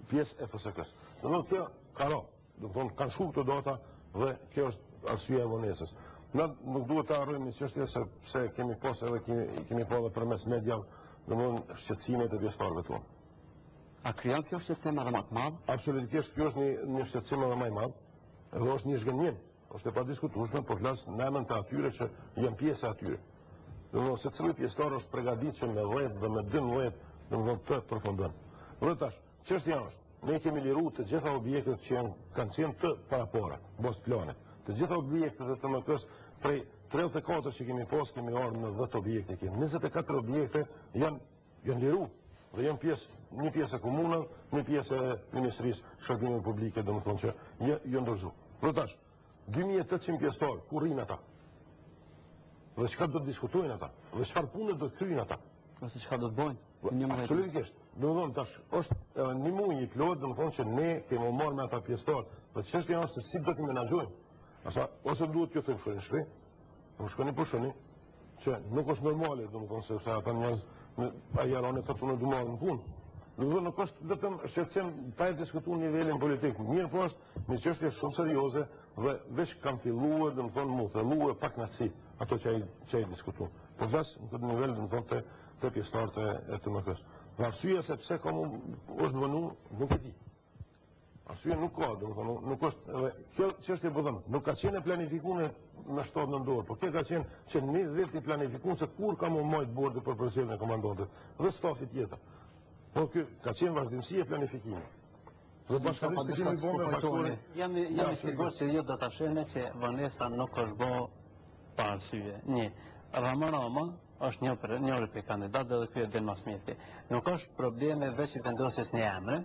pjesë e FSK-s. Domethënë kjo domethënë kanë shku këto data dhe kjo është arsyeja e vonesës. Ne nuk duhet të harrojmë çështjen sepse kemi pas edhe kemi pa edhe përmes mediave domethënë shqetësimet e pjesëtarëve tonë. A krijon kjo shqetësim edhe më të madh? Absolutisht kjo është një shqetësim edhe më i madh. Edhe është një zhgënjim. Është e padiskutueshme, por flas në emër të atyre që janë pjesë e atyre. Domethënë secili pjesëtar është përgatitur me 10 dhe me 12 domethënë të përfundon. Dhe tash, çështja është, ne kemi liruar të gjitha objektet që kanë qenë të parapara, bos plane. Të gjitha objektet e TMK-s prej 34 që kemi pas, kemi ardhur në 10 objekte kemi. 24 objekte janë liruar dhe janë një pjesë e komunave, një pjesë e Ministrisë Shërbimeve Publike, domethënë që janë ndërzuar. Dhe tash, 2800 pjesëtar, ku rrinë ata? Dhe çka do të diskutojnë ata? Dhe çfarë pune do të kryejnë ata? Ose çka do të bëjnë? Absolutisht. Domethënë tash është një muaj i plot, domethënë që ne kemi marrë me ata pjesëtar. Dhe çështja është se si do të menaxhojmë. Ose duhet t'ju them shkojnë në shtëpi, nuk shkoni po shoni, që nuk është normale, domethënë sepse ata njerëz ai janë këtu në dumarë në punë. Domethënë nuk është vetëm shqetësim pa e diskutuar nivelin politik. Mirë po është një çështje shumë serioze dhe veç kanë filluar domethënë mu thelluar pak naci ato që ai diskuton. Po flas në këtë nivel domethënë të pjesëtarët e TMK-s. Dhe arsyeja sepse është vënë nuk e di. Arsyeja nuk ka, domethënë nuk është edhe kjo çështje po them, nuk ka qenë planifikuar me 7 nëntor, por kjo ka qenë që ne vetë planifikuar se kur ka më majt bordi për përzgjedhjen e komandantit dhe stafit tjetër. Po kjo ka qenë vazhdimësi e planifikimit. Dhe bashkërisht kemi bërë me faktorë. Jam i sigurt se ju do ta shihni se vonesa nuk është bë pa arsye. Rama është njëri prej kandidatëve dhe ky e din më së miri. Nuk është probleme veç i vendosjes në emre.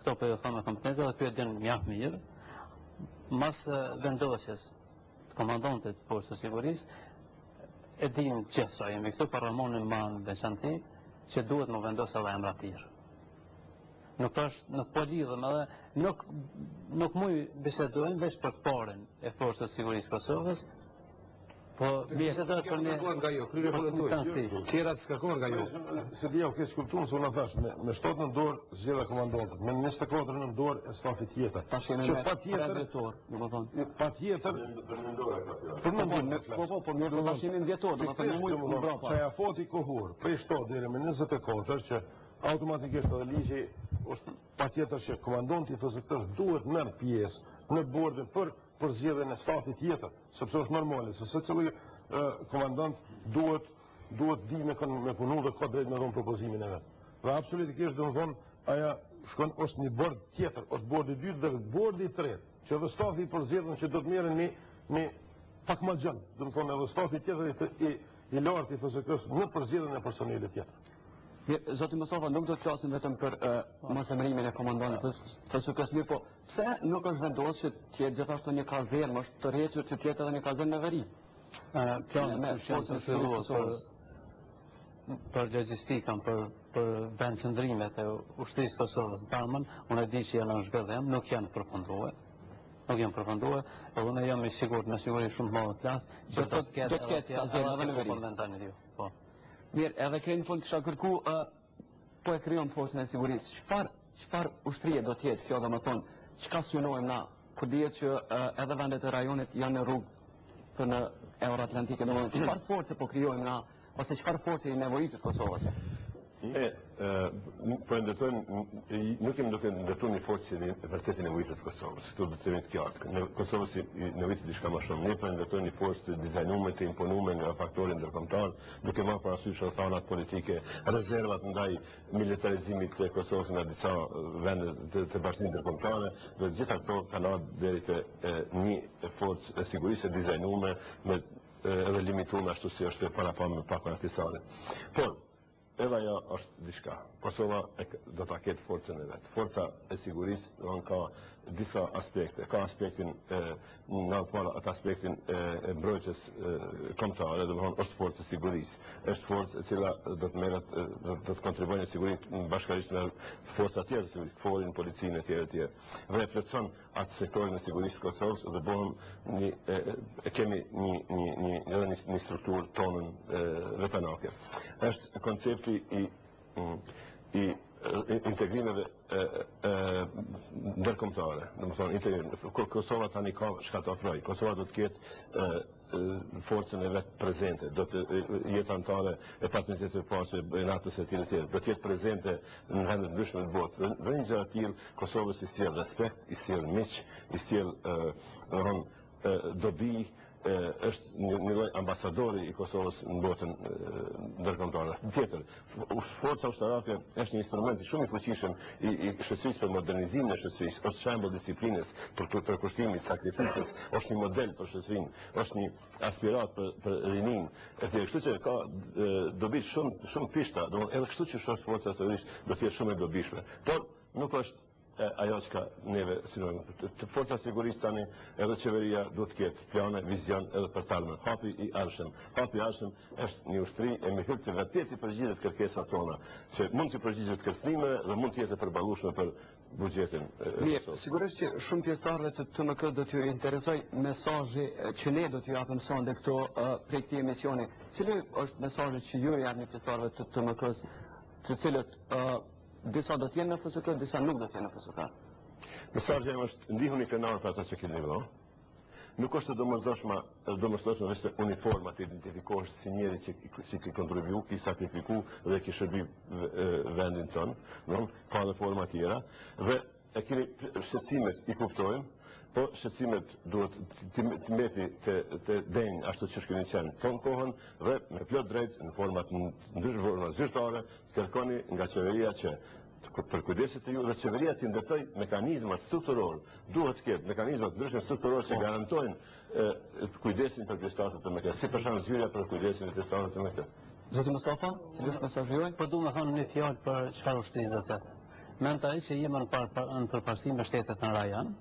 Këto po ju them me kompetencë dhe ky e din mjaft mirë. Mas vendosjes të komandantit të forcës së sigurisë e din gjithë sa jemi këtu për Ramonin Man veçanti që duhet më vendosë edhe emra të tjerë. Nuk po lidhem edhe, nuk muj bisedojmë veç për parën e forcës së sigurisë Kosovës, po bisedojmë për një nga jo, tjerat s'kërkon nga jo. Se dhja u keq kuptuar se unë thash, me 7 nëntor zgjedha komandantit, me 24 nëntor e stafit tjetër. Që patjetër, patjetër për nëntor, po mirë do tash jemi në dhjetor, domethënë një muj mbrapa. Çaja foti kohor, prej 7 deri me 24 që automatikisht edhe ligji është patjetër që komandanti i FSK-s duhet merr pjesë në bordin për zgjedhjen e stafit tjetër, sepse është normale se secili komandant duhet di me punu dhe ka drejt me dhënë propozimin e vet. Dhe absolutikisht domethënë aja shkon është një bord tjetër, është bordi i dytë dhe bordi i tretë, që edhe stafi i përzgjedhur që do të merren një pak më gjën, domethënë edhe stafi tjetër i lartë i FSK-s në përzgjedhjen e personelit tjetër. Zoti Mustafa, nuk do të flasim vetëm për mosemërimin e komandantit të FSK-s, mirë, po pse nuk është vendosur që të jetë gjithashtu një kazermë, është të rrequr që të jetë edhe një kazermë në veri? Plani me forcën e filluar për logjistikën, për vendqëndrimet e ushtrisë Kosovës në Tarmën, unë e di që janë në zhvillim, nuk janë përfunduar. nuk jem përfunduar, edhe unë jam i sigurt me siguri shumë të madhe plas, që do të ketë edhe në parlamentarin ju. Po. Mirë, edhe krej në fund kisha kërku, po e krijon forcën e sigurisë. Çfarë ushtrie do të jetë kjo, domethënë, çka synojmë na? Kur dihet që edhe vendet e rajonit janë në rrugë për në Euroatlantike, domethënë çfarë force po krijojmë na, ose çfarë force i nevojitet Kosovës? Po ndërtojmë, nuk kemi duke ndërtu një forcë që e vërtet i nevojitet Kosovës. Këtu do të themi të qartë. Kosovës i nevojitet diçka më shumë. Ne po ndërtojmë një forcë të dizajnuar, të imponuar nga faktorin ndërkombëtar, duke marrë parasysh rrethanat politike, rezervat ndaj militarizimit të Kosovës nga disa vende të bashkisë ndërkombëtare, do të gjitha këto kanë deri te një forcë e sigurisë e dizajnuar me edhe limituar ashtu si është para pa me pak aktisare. Por edhe ajo është diçka. Kosova do ta ketë forcën e vet. Forca e sigurisë ka disa aspekte. Ka aspektin në atë aspektin e mbrojtjes kombëtare, domethënë është forcë e sigurisë. Është forcë e cila do të merret do të kontribuojë në sigurinë bashkërisht me forca tjera të sigurisë, forin, policinë e tjerë. Dhe plotson atë sektorin e sigurisë të Kosovës dhe bëhem kemi një strukturë tonën vetanake. Është koncepti i integrimeve ndërkombëtare. Domethënë Kosova tani ka çka të ofrojë. Kosova do të ketë forcën e vet prezente, do të jetë anëtare e Bashkimit të Paqes, e NATO-s e tjerë. Do të jetë prezente në vende të ndryshme të botës. Dhe një gjë e tillë Kosovës i sjell respekt, i sjell miq, i sjell dobi, është një lloj ambasadori i Kosovës në botën ndërkombëtare. Tjetër, forca ushtarake është një instrument shumë i fuqishëm i shoqërisë për modernizimin e shoqërisë, është shembull disiplinës, për kushtimit, sakrificës, është një model për shoqërinë, është një aspirat për rinin. Kështu që ka dobi shumë pishta, domethënë edhe kështu që është forca sigurisht do të jetë shumë e dobishme. Por nuk është ajo që neve synojmë. Forca sigurisë tani edhe qeveria do të ketë plane, vizion edhe për talme. Hapi i ardhshëm. Hapi i ardhshëm është një ushtri e mirë që vërtet i përgjigjet kërkesat tona, që mund të përgjigjet kërcënimeve dhe mund të jetë e përballueshme për buxhetin. Mirë, sigurisht që shumë pjesëtarëve të TMK do t'ju interesoj mesazhi që ne do t'ju japim sonde këto prej këtij emisioni. Cili është mesazhi që ju japni pjesëtarëve të TMK-s, të cilët disa do t'jenë në FSK, disa nuk do t'jenë në FSK? Mesazhi im është ndihuni krenar për ata që keni vënë. Nuk është domosdoshme vetëm uniforma të identifikohesh si njëri që ki kontribuo, ki sakrifiku dhe ki shërbi vendin tonë, ka dhe forma tjera, dhe e keni shqetësimet i kuptojmë, po shqetësimet duhet të mbepi të denjë ashtu që shkeni qenë tonë kohën dhe me plot drejt në format ndryshme, forma zyrtare, kërkoni nga qeveria që për kujdesit të ju dhe qeveria të ndërtoj mekanizmat strukturor, duhet të ketë mekanizmat ndryshme strukturor që garantojnë kujdesin për pjesëtarët e TMK, si për shembull zyrja për kujdesin e pjesëtarëve të TMK. Zoti Mustafa, si është mesazhi juaj? Po duam të thonë një fjalë për çfarë ushtri do të ketë. Mendoj se jemi në përparësi me shtetet në rajon.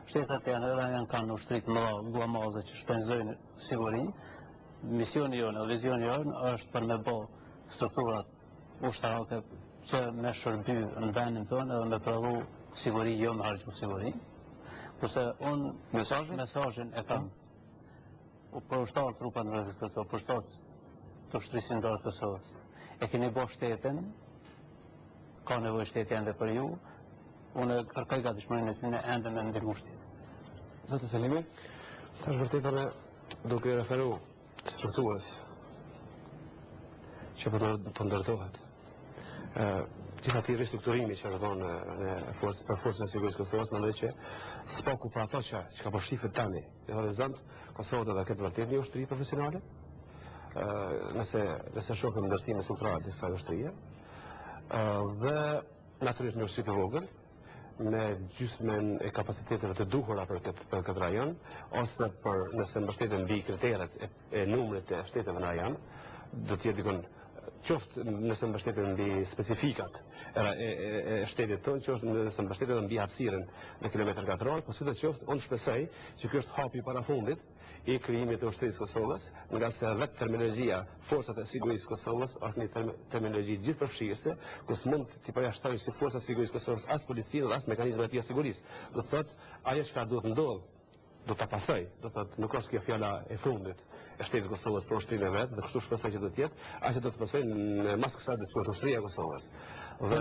Shtetet e rajon kanë ushtri të mëdha, guamaze që shpenzojnë sigurinë. Misioni jonë, vizioni jonë është për me bë strukturat ushtarake që me shërby në vendin tonë edhe me prodhu siguri, jo me harxhu siguri. Kurse unë mesazhin e kam për ushtarët trupat në rrethit Kosovë, për ushtarët të ushtrisë ndërë të Kosovës. E keni bo shtetin, ka nevojë shteti ende për ju, unë kërkoj gatishmërinë e tyre ende me ndihmu shtetit. Zotë Selimi, tash vërtetëre duke referu strukturës që po ndërtohet. Gjitha ti restrukturimi që është bënë për forcën e sigurisë Kosovës, mendoj që spaku për ato që ka përshifet tani, në horizont, Kosovë do të ketë vërtet një ushtri profesionale, nëse shohim ndërtimin struktural të kësaj ushtrie, dhe natyrisht një ushtri të vogël, me gjysmën e kapaciteteve të duhura për këtë rajon, ose nëse mbështeten mbi kriteret e numrit të shteteve në rajon, do të jetë dikon qoftë nëse mbështeten mbi specifikat e shtetit tonë, qoftë nëse mbështeten mbi hapësirën në kilometër katror, po si të qoftë, unë shpresoj që ky është hapi parafundit i krijimit të ushtrisë Kosovës, nga se vetë terminologjia forcat e sigurisë Kosovës është një terminologji gjithëpërfshirëse, ku s'mund t'i përjashtojë si forcat e sigurisë Kosovës as policinë dhe as mekanizmat e tjera sigurisë. Do thotë ajo çka duhet ndodhë do ta pasoj, do të thotë nuk është kjo fjala e fundit e shtetit të Kosovës për ushtrinë e vet, dhe kështu shpresoj që do të jetë, aq do të pasoj në mas kësaj do të quhet ushtria e Kosovës. Dhe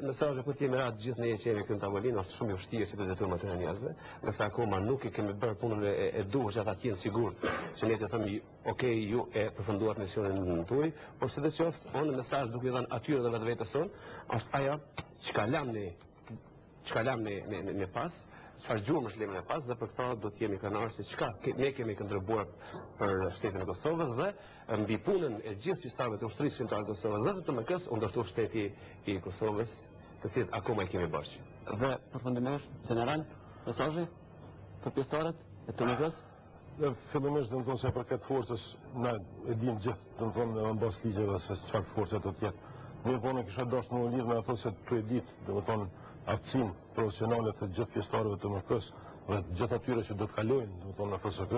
mesazhi ku jemi rahat gjithë ne që jemi këtu në tavolinë është shumë i vështirë si të detyrojmë atë njerëzve, nëse akoma nuk e kemi bërë punën e duhur që ata të jenë sigurt që ne të themi ok, ju e përfunduat misionin tuaj, por si të qoftë, unë mesazh duke i dhënë atyre dhe vetvetes son, është ajo çka lam ne pas, çfarë gjurmësh lemi ne pas, dhe për këtë do të jemi kënaqur se çka ne kemi kontribuar për shtetin e Kosovës dhe mbi punën e gjithë pjesëtarëve të ushtrisë shqiptare të Kosovës dhe të TMK-s u ndërtoi shteti i Kosovës, të cilët akoma e kemi bashkë. Dhe përfundimisht, general, mesazhi për pjesëtarët e TMK-s? Fillimisht do të thonë se për këtë forcës na e dim gjithë, do të thonë në bazë ligjeve se çfarë forca do të jetë. Ne punë kisha dashur në lidhje me ato se tu e ditë, do të thonë aftësinë profesionale të gjithë pjesëtarëve të TMK-s dhe gjithë atyre që do të kalojnë, do të thonë në FSK,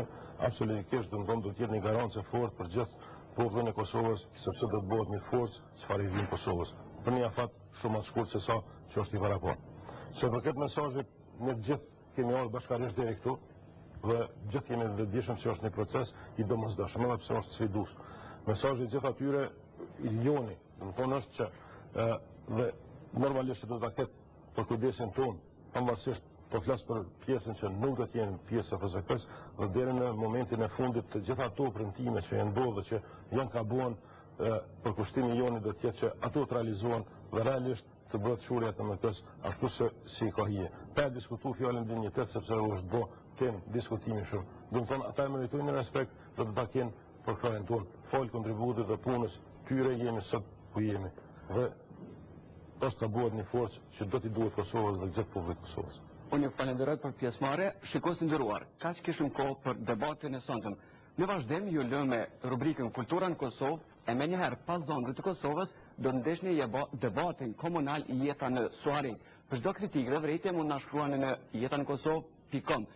absolutisht do të thonë do të jetë një garancë fort për gjithë popullin e Kosovës, sepse do të bëhet një forcë çfarë i vjen Kosovës. Për një afat shumë më shkurt se sa që është i parakohur. Se për këtë mesazh ne gjithë kemi ardhur bashkërisht deri këtu dhe gjithë jemi të dijshëm se është një proces i domosdoshëm, edhe pse është sfidues. Mesazhi gjithë atyre i joni, do të thonë është që dhe normalisht do ta ketë për kujdesin tonë, pavarësisht po flas për pjesën që nuk do të jenë pjesë e FSK-s, dhe deri në momentin e fundit të gjitha ato premtime që janë bërë dhe që janë kabuar për kushtimi joni do të jetë që ato të realizohen dhe realisht të bëhet shurja të TMK-s ashtu se si ka hije. Pa diskutuar fjalën dinjitet sepse është bë temë diskutimi shumë. Do të thonë ata meritojnë një respekt dhe do ta kenë për krajën tonë. Fol kontributit dhe punës tyre jemi sot ku jemi. Dhe është ka bëhet një forcë që do t'i duhet Kosovës dhe gjithë publikut të Kosovës. Unë ju falenderoj për pjesëmarrje, shikues të nderuar. Kaq kishim kohë për debatin e sonshëm. Në vazhdim ju lëm me rubrikën Kultura në Kosovë e menjëherë pas zonëve të Kosovës do të ndeshni debatin komunal i jeta në Suharin. Për çdo kritikë dhe vërejtje mund na shkruani në jetanëkosovë.com.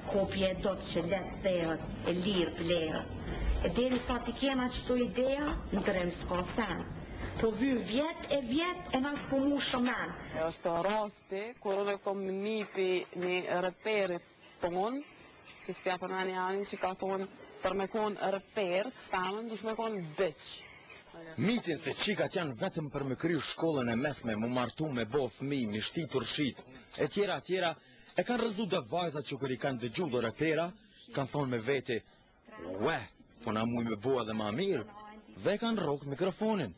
Kopje do të që letë dhejët, e lirë blerët. E deri sa t'i kena qëto ideja, në tërëm s'ka sen. Po vynë vjet e nësë po mu shëmen. Është rasti, kur unë kom nipi një reperit tonë, si s'pja për një anin që ka thonë, për me konë reper, femën, dush me konë bëq. Mitin se qikat janë vetëm për me kryu shkollën e mesme, mu martu me bo fëmi, mi shtitur shit, e tjera, e kanë rëzu dhe vajzat që kër i kanë dëgju dhe repera, kanë thonë me vete, ue, po na muj me boa dhe ma mirë, dhe kanë rokë mikrofonin.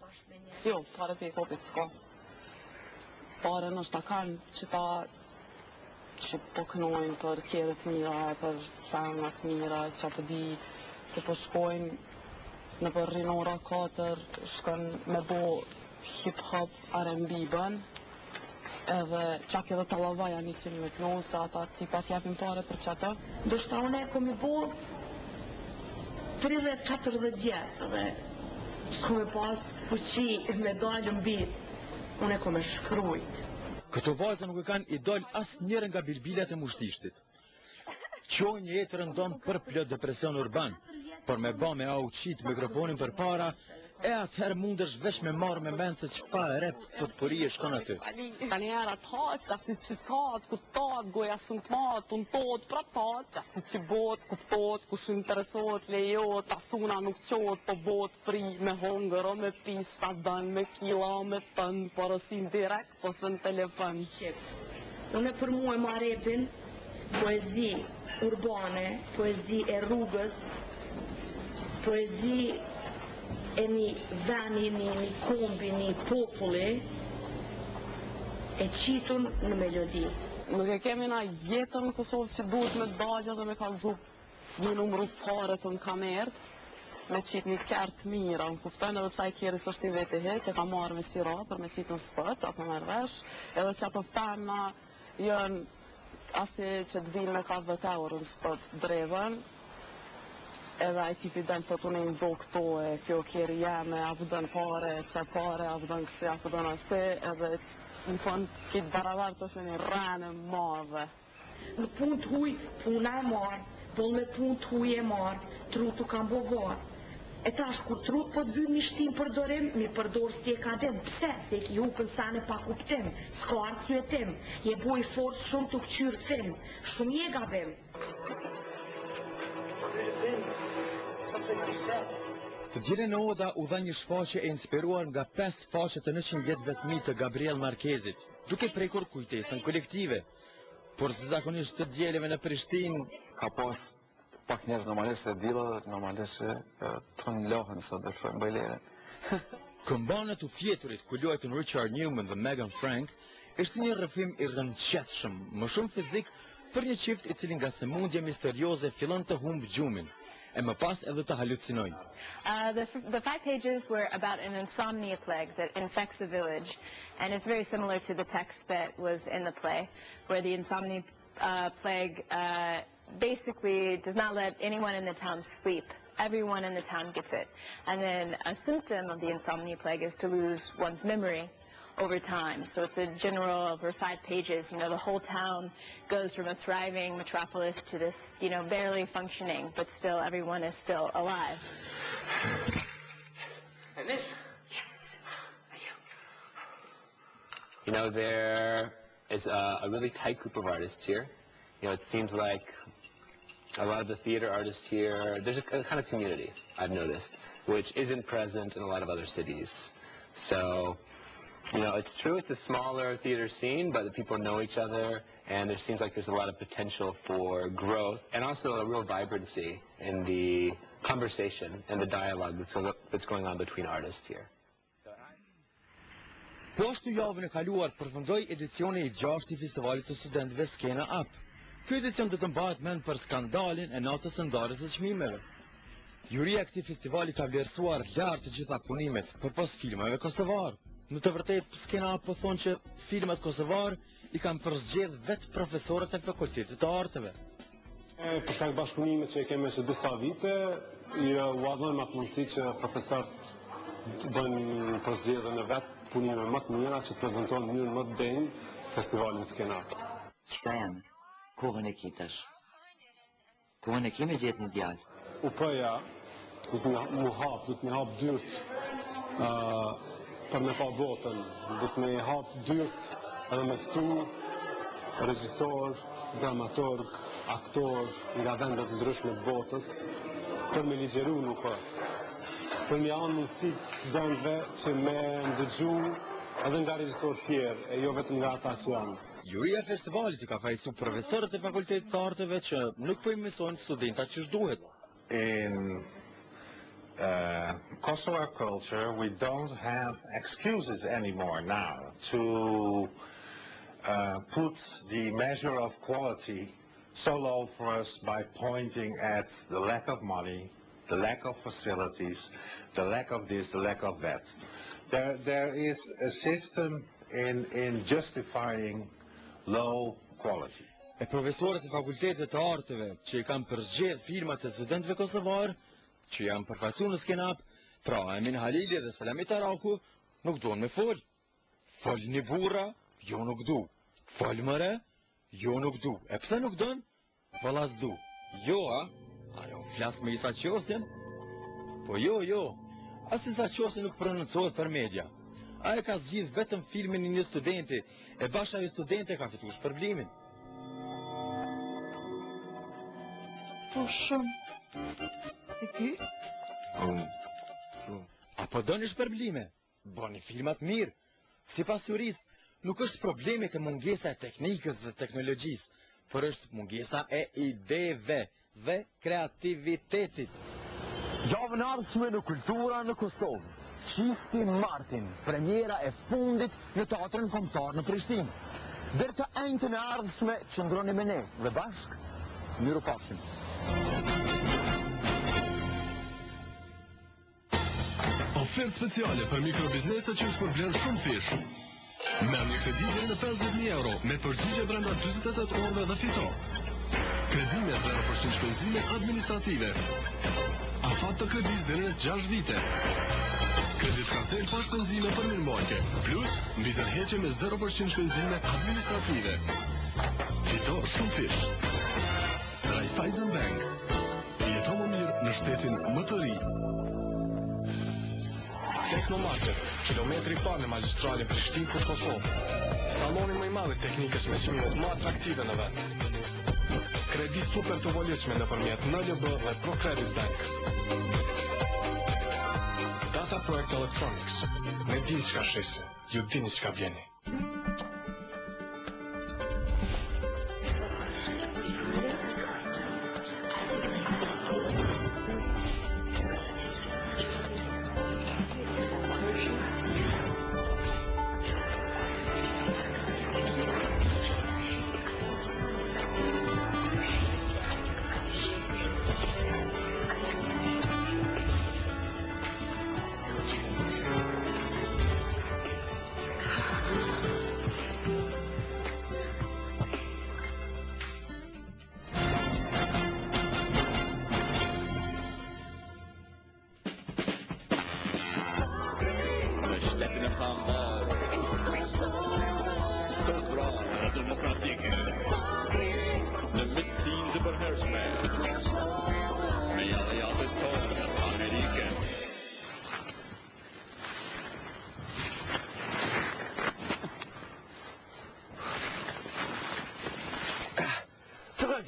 Jo, pare për i kopit s'ka. Pare nështë ta kanë që ta që po kënojnë për kjere të mira, për femnat mira, që po di se po shkojnë në për Rinora 4, shkën me bo hip-hop R&B bën, edhe qak edhe të lavaja nisim me kënu, se ata tipa t'japin pare për qëta. Do shta une e komi bo 30-40 gjetë dhe që kome pas fuqi me dalë mbi, une kome shkruj. Këto vajza nuk e kanë idol asë njërën nga bilbilet e mushtishtit. Qo një jetë rëndon për plot depresion urban, por me ba me au qitë mikrofonin për para, e atëherë mundesh vesh me marrë me menë se që pa e rep të të përi e shkon aty. Ka njerë atë haqë, që asi që satë, ku tatë, goja sun të matë, unë totë, pra tatë, që asi që botë, kuptotë, ku shë interesotë, lejotë, asuna nuk qotë, po botë fri, me hongër, o me pista dënë, me kila, o me tënë, por osin direkt, po shë në telefon. Unë për mu e marepin, poezi urbane, poezi e rrugës, poezi e një veni, një kombi, një populli, e qitun në melodi. Nuk e kemi na jetën në Kosovë që duhet me dagja dhe me kalzu një numru pare të në kamerë, me qitë një kertë mira, në kuptojnë edhe pësa i kjeri së është i vete he, që ka marrë me sira për me qitë në spët, apo me rresh, edhe që ato femna jënë asi që të vinë me 40 eurë në spët dreven, edhe a i tipi delë të të nejnë zokë to e kjo kjeri jeme, a pëdën pare, që pare, a pëdën kësi, a pëdën ase, edhe në fund kitë baravar të është një rënë madhe. Në pun të huj, puna e marë, dole me pun të huj e marë, trutu kam bovarë. E tash kur trut po të vynë mi shtim përdorim, mi përdor si e ka dem. Pse? Se ki hupën sa në pa kuptim, s'ka arsye tim. Je boj fort shumë të këqyrë tim. Shumë je gabim. Të gjithë në oda u dha një shfaqje e inspiruar nga 5 faqe të 900 vjetëve të mi të Gabriel Marquezit, duke prekur kujtesën kolektive. Por se zakonisht të djeleve në Prishtinë ka pas pak njerëz normalisht e dilla, normalisht të nlohën sot dhe shojnë bajlere. Këmbanët u fjeturit ku luajtën Richard Newman dhe Megan Frank ishte një rrëfim i rëndëqeshëm, më shumë fizik për një qift i cili nga sëmundje misterioze fillon të humbë gjumin, e më pas edhe të halucinojnë. The 5 pages were about an insomnia plague that infects a village, and it's very similar to the text that was in the play, where the insomnia plague basically does not let anyone in the town sleep. Everyone in the town gets it. And then a symptom of the insomnia plague is to lose one's memory over time. So it's a general over 5 pages. You know, the whole town goes from a thriving metropolis to this, you know, barely functioning, but still everyone is still alive. And this? Yes. Thank you. You know, there is a really tight group of artists here. You know, it seems like a lot of the theater artists here, there's a kind of community, I've noticed, which isn't present in a lot of other cities. So, you know, it's true it's a smaller theater scene, but the people know each other, and there seems like there's a lot of potential for growth, and also a real vibrancy in the conversation and the dialogue that's going on between artists here. Po ashtu javën e kaluar përfundoi edicioni i 6 i festivalit të studentëve Skena Up. Ky edicion do të mbahet mend për skandalin e natës së ndarjes së çmimeve. Juria e këtij festivali ka vlerësuar lart të gjitha punimet përpas filmave kosovar. Në të vërtetë Skena Up po thonë që filmat kosovar i kanë përzgjedh vetë profesorët e Fakultetit të Arteve. Për shkak bashkëpunimit që kemi së disa vite, u adhojmë atë mundësi që profesorët bëjnë përzgjedhjen e vet punime më të mira që të prezantojnë në mënyrë më të denjë festivalin Skena Up. Çka janë? Kohën e kitash. Kohën e kemi gjetë një djalë. UP-ja du të më hap dyrt për me pa botën, du të më hap dyrt edhe me ftu regjisor, dramaturg, aktor nga vendet ndryshme të botës për me ligjeru në UP. Për me anë mundësi të vendve që me ndëgju edhe nga regjisor tjerë, e jo vetëm nga ata që janë. Juria e festivalit I ka fajsu profesorët e Fakultetit të Arteve që nuk po I mësojnë studentat që shduhet. In Kosovar culture, we don't have excuses anymore now to put the measure of quality so low for us by pointing at the lack of money, the lack of facilities, the lack of this, the lack of that. There is a system in justifying low quality. E profesorët e Fakultetit të Arteve që I kanë përzgjedh filmat e studentëve kosovar që janë përfaqësuar në Skena Up, pra Emin Halili dhe Selamit Araku, nuk duan me fol. Folni burra, jo nuk du. Fol mëre, jo nuk du. E pse nuk don? Vallas du. Jo, ajo flas me Isa Qosjen? Po jo. As Isa Qosjen nuk prononcohet për media. A e ka zgjidh vetëm filmin I një studenti, e bashkë ajo studente ka fituar shpërblimin. Po shumë. E ty? Apo doni shpërblime? Boni filmat mirë. Sipas jurisë, nuk është problemi të mungesa e teknikës dhe teknologjisë, por është mungesa e ideve dhe kreativitetit. Javën ardhshme në kultura në Kosovë. Qifti Martin, premiera e fundit në teatrin kombëtar në Prishtinë. Deri të enjtën e ardhshme qëndroni me ne dhe bashk mirupafshim. Ofertë speciale për mikrobizneset që shpërblen shumë fish. Merr një kredi deri në 50.000 euro me përgjigje brenda 48 orëve dhe fito. Kredi me 0% shpenzime administrative. Afat të kredis deri në 6 vite. Kredit kartel pa shpenzime për mirëmbajtje, plus mbi tërheqje me 0% shpenzime administrative. Fito shumë fish. Raiffeisen Bank. Jeto më mirë në shtetin më të ri. Teknomarket, kilometri i parë në magjistralin Prishtinë-Kosovë. Salloni më i madh i teknikës me çmimet më atraktive në vend. Kredi super të volitshme nëpërmjet NLB dhe ProCredit Bank. Data Project Electronics. Ne dini çka shesi, ju dini çka vjeni.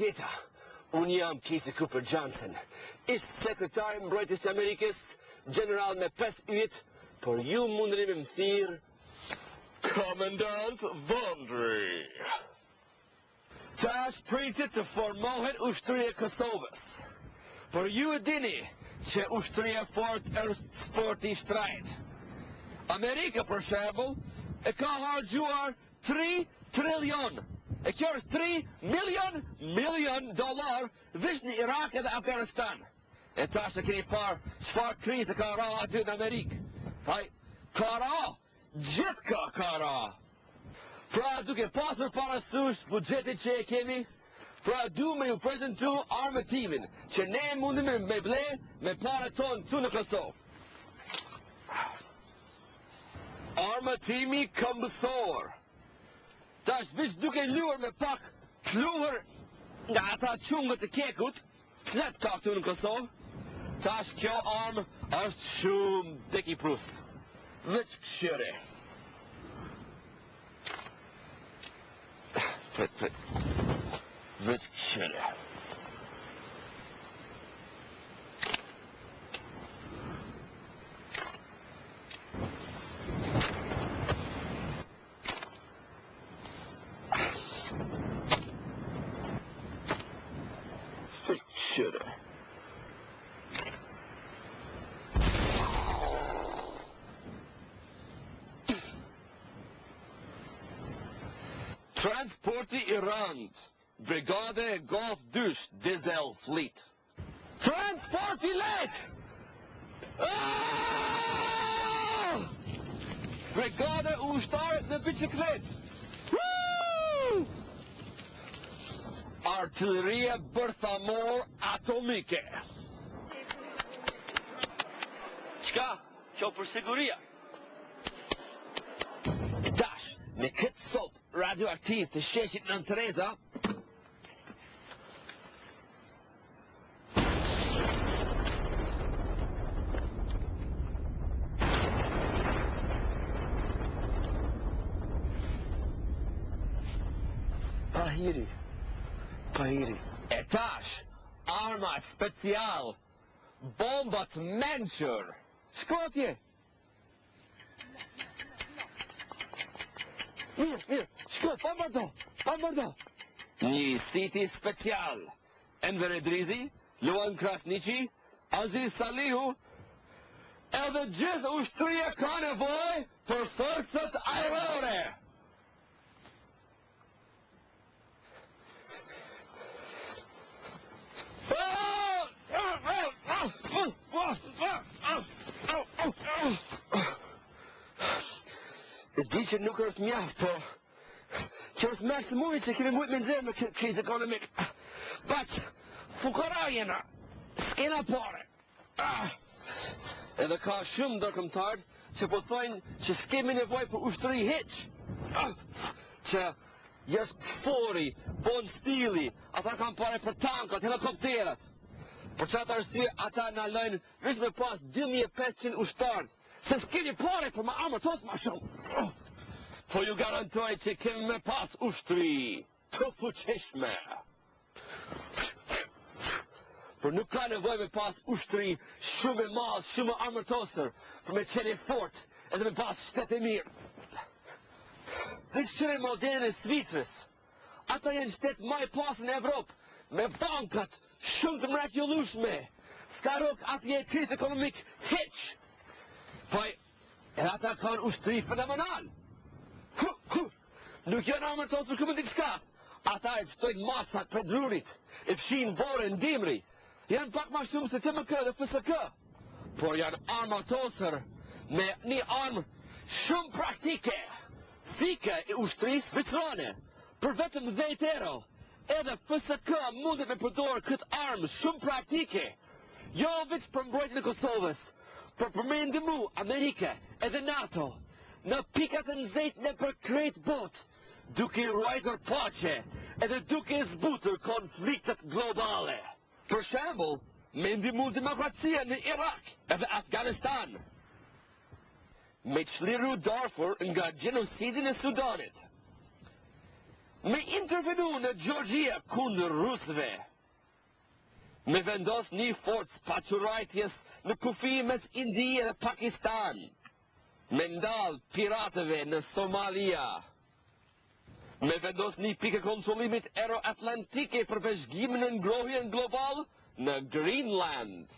Vjeta, unë jam Casey Cooper Johnson, ish sekretari mbrojtjes të Amerikës, general me 5 yjet, por ju mundeni me më thirr Komandant Vondri. Tash pritet të formohet ushtria e Kosovës, por ju e dini që ushtria fort është sporti i shtrejt. Amerika, për shembull, e ka harxuar 3 trilion. E kjo është 3 milion dollar veç në Irak edhe Afganistan. E tash e keni parë çfarë krize ka ra aty në Amerikë. Haj, ka ra, gjithë ka ra. Pra duke pasur parasysh buxhetin që e kemi, pra du me ju prezentu armëtimin që ne mundim me ble me para tonë tu në Kosovë. Armëtimi këmbësor. Tash vish duke luar me pak pluhur nga ata qungët e kekut, flet ka këtu në Kosovë, tash kjo armë është shumë dek i prus. Veç këshire. Veç këshire. Transporti i rënd, brigade e Golf 2, Diesel Fleet. Transporti let! Brigade ushtarët në biciklet. Artilleria bërthamor atomike. Qka? Kjo për siguria. Dash, me këtë sop radioaktiv të sheshit Nën Tereza, Pahiri. E tash, arma special, bombat menqër. Shkotje! Mirë, shkot, pa mërdo. Një siti special. Enver Edrizi, Luan Krasniqi, Aziz Salihu, edhe gjithë ushtria ka nevoj për forcët ajrore. E di që nuk është mjaft, po që është maksimumi që kemi mujtë me nxerë me krizë ekonomik. But, fukara jena, s'kena pare. Edhe ka shumë ndërkombëtar që po thojnë që s'kemi nevoj për ushtëri hiq. Që jashtë fori, bon stili, ata kanë pare për tankat, helikopterat. Për qatë arsye ata na lojnë veç me pas 2500 ushtarë Se s'keni pare për ma amërtos ma shumë. Po ju garantoj që kemi me pas ushtri të fuqishme. Por nuk ka nevoj me pas ushtri shumë e madh, shumë amërtosër, për me qeni fort edhe me pas shtetë e mirë. Dhe qëre modelin e Svicrës, ata jenë shtetë ma i pasë në Evropë, me bankat shumë të mrekullueshme, s'ka rok atje krizë ekonomik hiq. Po, edhe ata kanë ushtri fenomenal. Nuk janë amërtosur këmë diçka. Ata e pështojnë macat për drurit, e fshin bore në dimri. Janë pak ma shumë se TMK dhe FSK. Por janë armatosër me një armë shumë praktike. Thike e ushtrisë svicrane, për vetëm 10 euro. Edhe FSK mundet me përdorë këtë armë shumë praktike. Jo veç për mbrojtjen e Kosovës, por për me ndihmu Amerike edhe NATO në pikat e nxehtë në për krejt botë, duke ruajtur paqe edhe duke zbutur konfliktet globale. Për shembull, me ndihmu demokracia në Irak edhe Afganistan, me çliru Darfur nga gjenocidin e Sudanit, me intervenu në Georgia kundër rusëve, me vendos një forcë paqurajtjes në kufi mes Indi dhe Pakistan, me ndal piratëve në Somalia, me vendos një pikë kontrollimit euroatlantike për vëzhgimin e ngrohjen global në Greenland,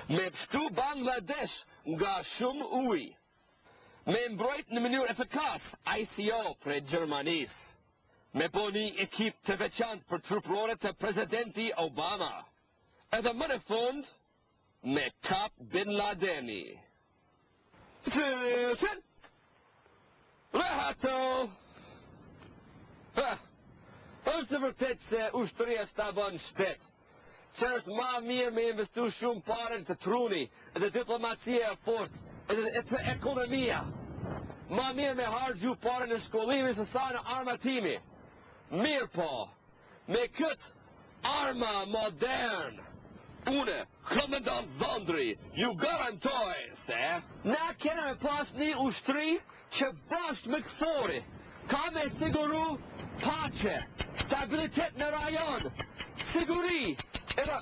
me pështu Bangladesh nga shumë ujë, me mbrojt në mënyrë efikas ICO për Gjermanisë, me bo një ekip të veçantë për truprore të presidenti Obama, edhe më në fund, me kap Bin Ladeni. Sen! Rehato! është vërtet se ushtëria s'ta bën shtet, që është ma mirë me investu shumë pare të truni, edhe diplomacia e fortë, edhe të ekonomia. Ma mirë me hargju pare në shkollimi se sa në armatimi. Mirë po, me këtë arma modern, une, komendant Vondri, ju garantoj se na kena me pas një ushtri që bashkë me këfori ka me siguru pace, stabilitet në rajon, siguri, edhe